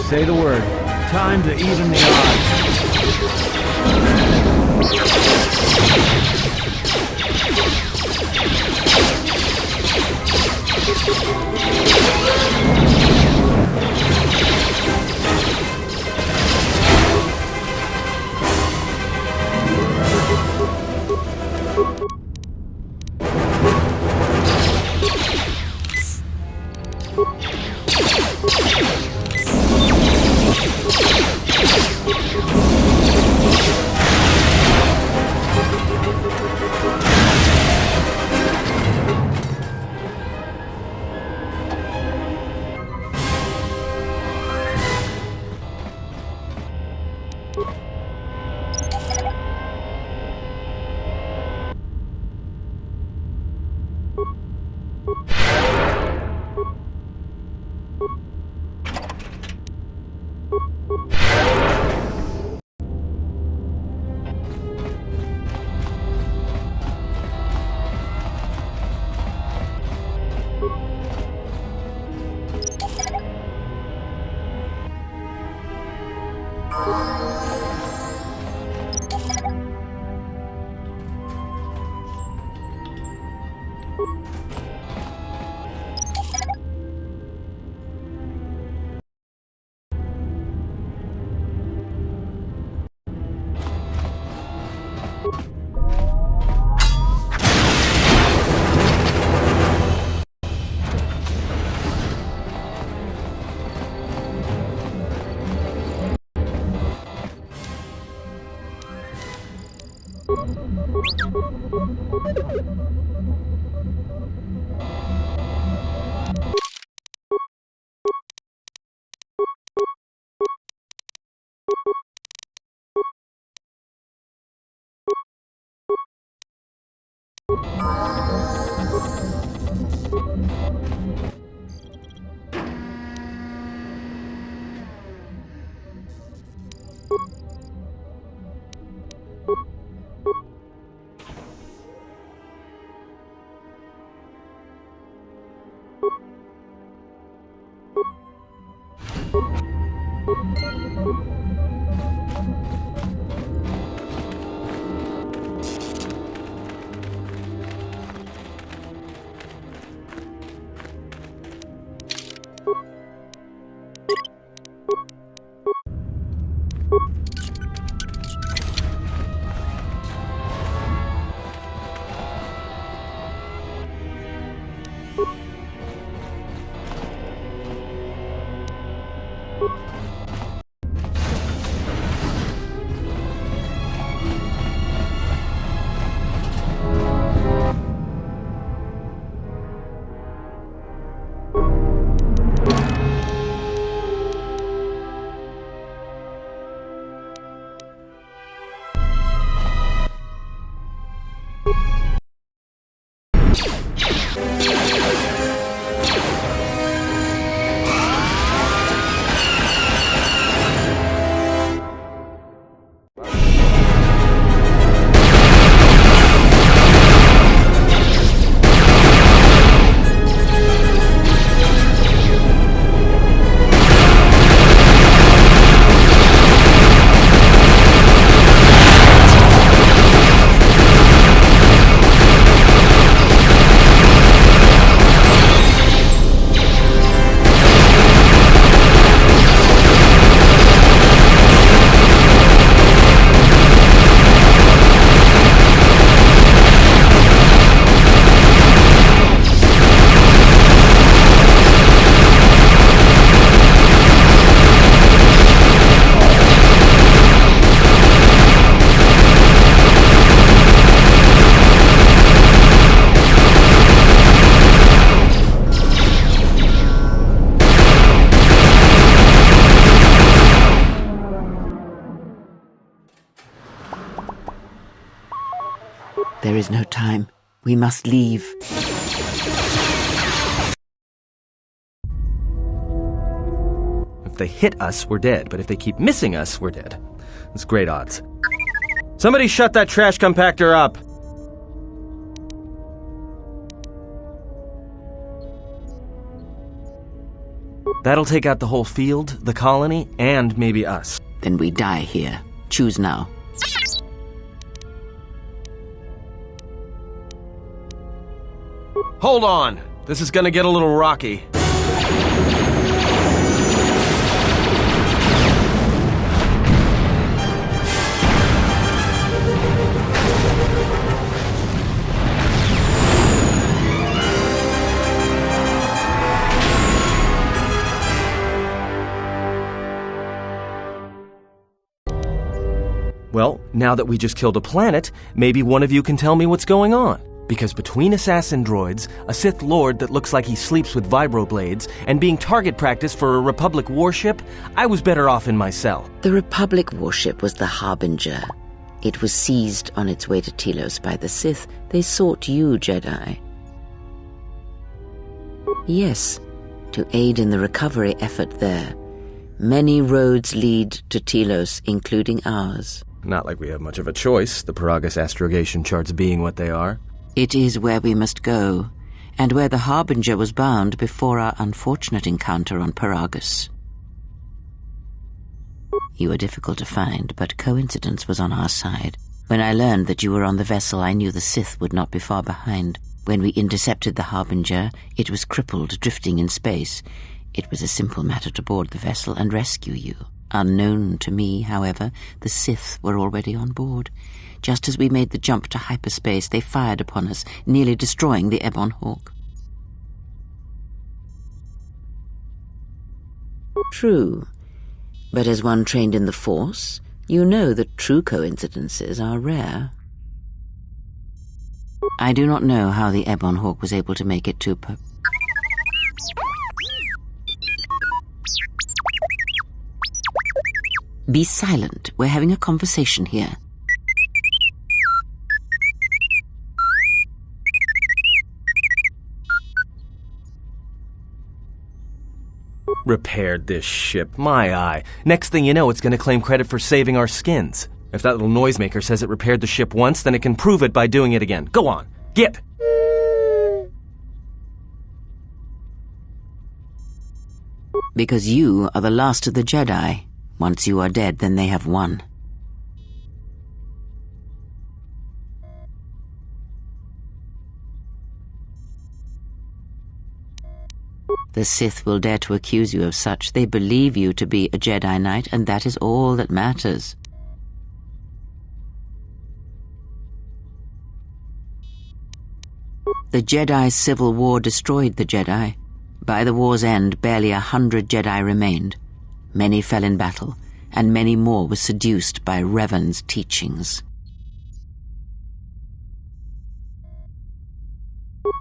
Say the word. Time to even the We must leave. If they hit us, we're dead, but if they keep missing us, we're dead. That's great odds. Somebody shut that trash compactor up! That'll take out the whole field, the colony, and maybe us. Then we die here. Choose now. Hold on! This is gonna get a little rocky. Well, now that we just killed a planet, maybe one of you can tell me what's going on. Because between assassin droids, a Sith Lord that looks like he sleeps with vibroblades, and being target practice for a Republic warship, I was better off in my cell. The Republic warship was the Harbinger. It was seized on its way to Telos by the Sith. They sought you, Jedi. Yes, to aid in the recovery effort there. Many roads lead to Telos, including ours. Not like we have much of a choice, the Paragus astrogation charts being what they are. It is where we must go, and where the Harbinger was bound before our unfortunate encounter on Paragus. You were difficult to find, but coincidence was on our side. When I learned that you were on the vessel, I knew the Sith would not be far behind. When we intercepted the Harbinger, it was crippled, drifting in space. It was a simple matter to board the vessel and rescue you. Unknown to me, however, the Sith were already on board. Just as we made the jump to hyperspace, they fired upon us, nearly destroying the Ebon Hawk. True, but as one trained in the Force, you know that true coincidences are rare. I do not know how the Ebon Hawk was able to make it to Be silent. We're having a conversation here. Repaired this ship, my eye. Next thing you know, it's gonna claim credit for saving our skins. If that little noisemaker says it repaired the ship once, then it can prove it by doing it again. Go on, get! Because you are the last of the Jedi. Once you are dead, then they have won. The Sith will dare to accuse you of such. They believe you to be a Jedi Knight, and that is all that matters. The Jedi Civil War destroyed the Jedi. By the war's end, barely 100 Jedi remained. Many fell in battle, and many more were seduced by Revan's teachings.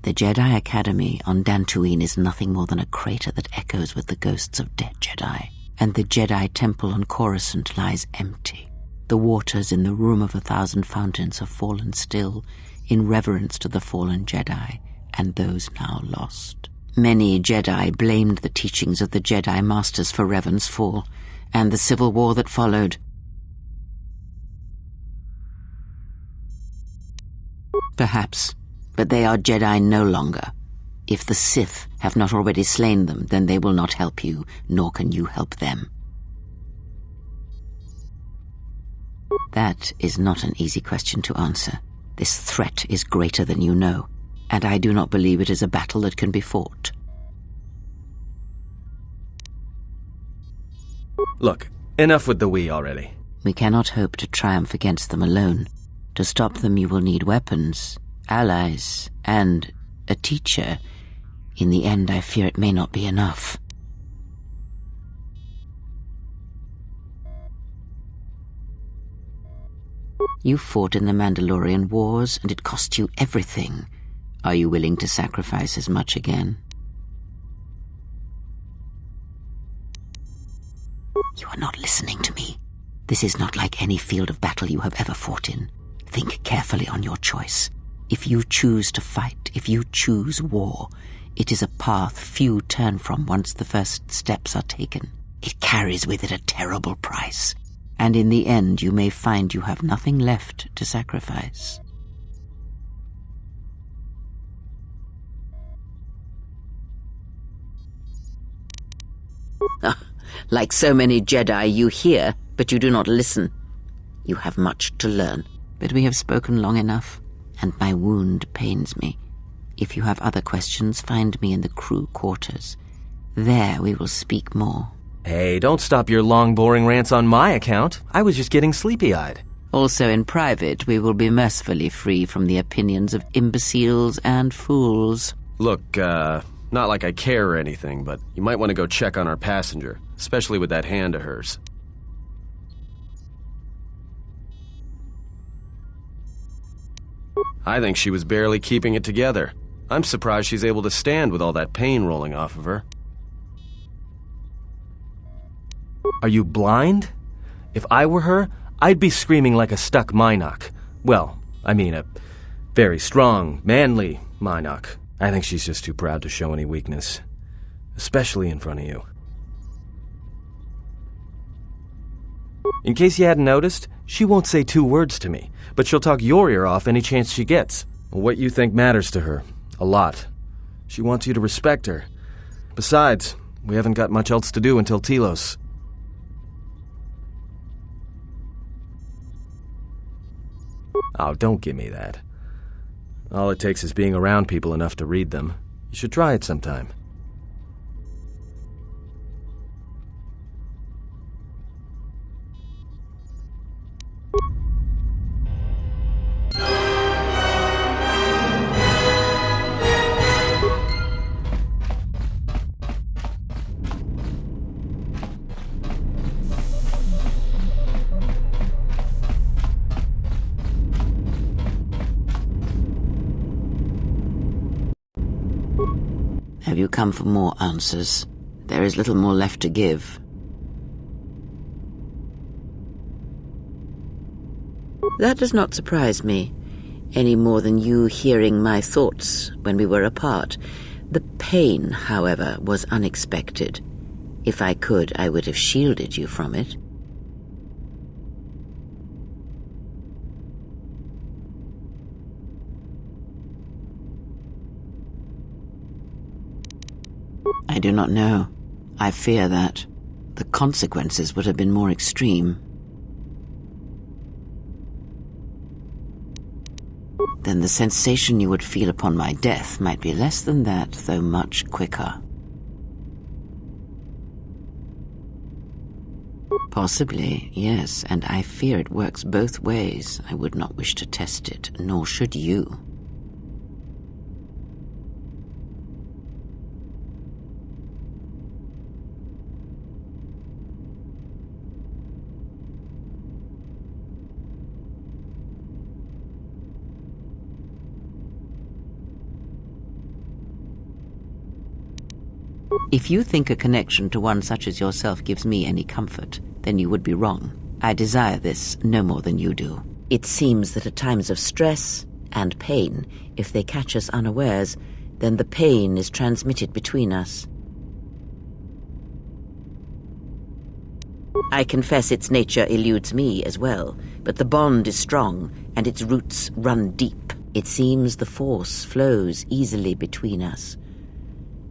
The Jedi Academy on Dantooine is nothing more than a crater that echoes with the ghosts of dead Jedi, and the Jedi Temple on Coruscant lies empty. The waters in the Room of 1,000 Fountains have fallen still in reverence to the fallen Jedi and those now lost. Many Jedi blamed the teachings of the Jedi Masters for Revan's fall, and the civil war that followed. Perhaps, but they are Jedi no longer. If the Sith have not already slain them, then they will not help you, nor can you help them. That is not an easy question to answer. This threat is greater than you know, and I do not believe it is a battle that can be fought. Look, enough with the we already. We cannot hope to triumph against them alone. To stop them you will need weapons, allies, and a teacher. In the end, I fear it may not be enough. You fought in the Mandalorian Wars, and it cost you everything. Are you willing to sacrifice as much again? You are not listening to me. This is not like any field of battle you have ever fought in. Think carefully on your choice. If you choose to fight, if you choose war, it is a path few turn from once the first steps are taken. It carries with it a terrible price, and in the end you may find you have nothing left to sacrifice. Like so many Jedi, you hear, but you do not listen. You have much to learn, but we have spoken long enough, and my wound pains me. If you have other questions, find me in the crew quarters. There we will speak more. Hey, don't stop your long, boring rants on my account. I was just getting sleepy-eyed. Also in private, we will be mercifully free from the opinions of imbeciles and fools. Look, not like I care or anything, but you might want to go check on our passenger, especially with that hand of hers. I think she was barely keeping it together. I'm surprised she's able to stand with all that pain rolling off of her. Are you blind? If I were her, I'd be screaming like a stuck Minok. Well, I mean a very strong, manly Minok. I think she's just too proud to show any weakness, especially in front of you. In case you hadn't noticed, she won't say 2 words to me, but she'll talk your ear off any chance she gets. What you think matters to her. A lot. She wants you to respect her. Besides, we haven't got much else to do until Telos. Oh, don't give me that. All it takes is being around people enough to read them. You should try it sometime. Have you come for more answers? There is little more left to give. That does not surprise me, any more than you hearing my thoughts when we were apart. The pain, however, was unexpected. If I could, I would have shielded you from it. I do not know. I fear that the consequences would have been more extreme. Then the sensation you would feel upon my death might be less than that, though much quicker. Possibly, yes, and I fear it works both ways. I would not wish to test it, nor should you. If you think a connection to one such as yourself gives me any comfort, then you would be wrong. I desire this no more than you do. It seems that at times of stress and pain, if they catch us unawares, then the pain is transmitted between us. I confess its nature eludes me as well, but the bond is strong and its roots run deep. It seems the force flows easily between us.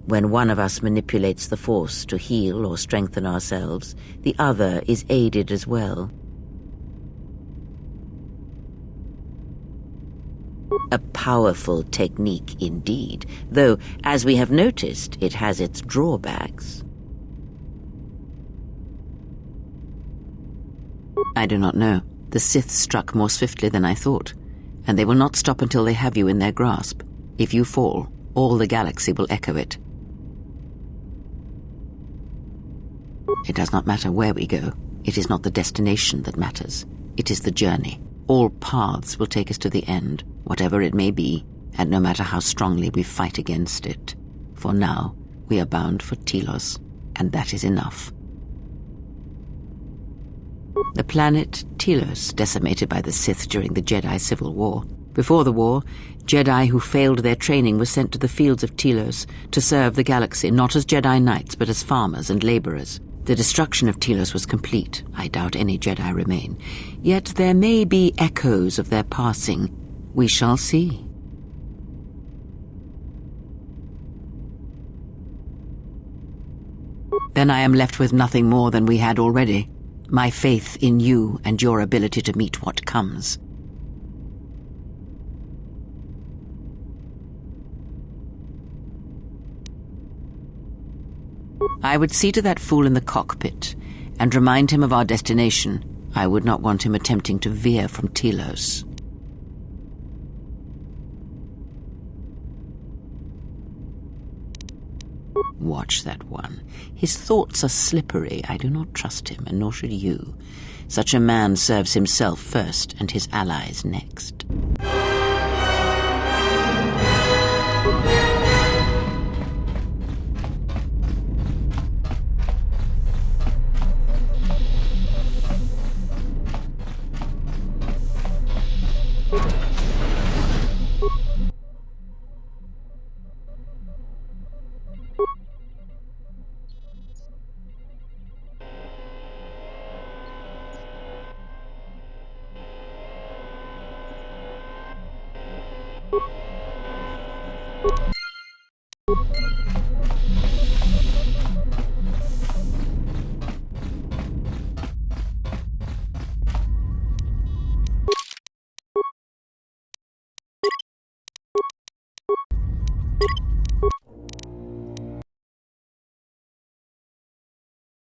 When one of us manipulates the force to heal or strengthen ourselves, the other is aided as well. A powerful technique indeed, though, as we have noticed, it has its drawbacks. I do not know. The Sith struck more swiftly than I thought, and they will not stop until they have you in their grasp. If you fall, all the galaxy will echo it. It does not matter where we go. It is not the destination that matters. It is the journey. All paths will take us to the end, whatever it may be, and no matter how strongly we fight against it. For now, we are bound for Telos, and that is enough. The planet Telos, decimated by the Sith during the Jedi Civil War, Before the war, Jedi who failed their training were sent to the fields of Telos to serve the galaxy, not as Jedi Knights, but as farmers and laborers. The destruction of Telos was complete. I doubt any Jedi remain. Yet there may be echoes of their passing. We shall see. Then I am left with nothing more than we had already. My faith in you and your ability to meet what comes. I would see to that fool in the cockpit and remind him of our destination. I would not want him attempting to veer from Telos. Watch that one. His thoughts are slippery. I do not trust him, and nor should you. Such a man serves himself first and his allies next.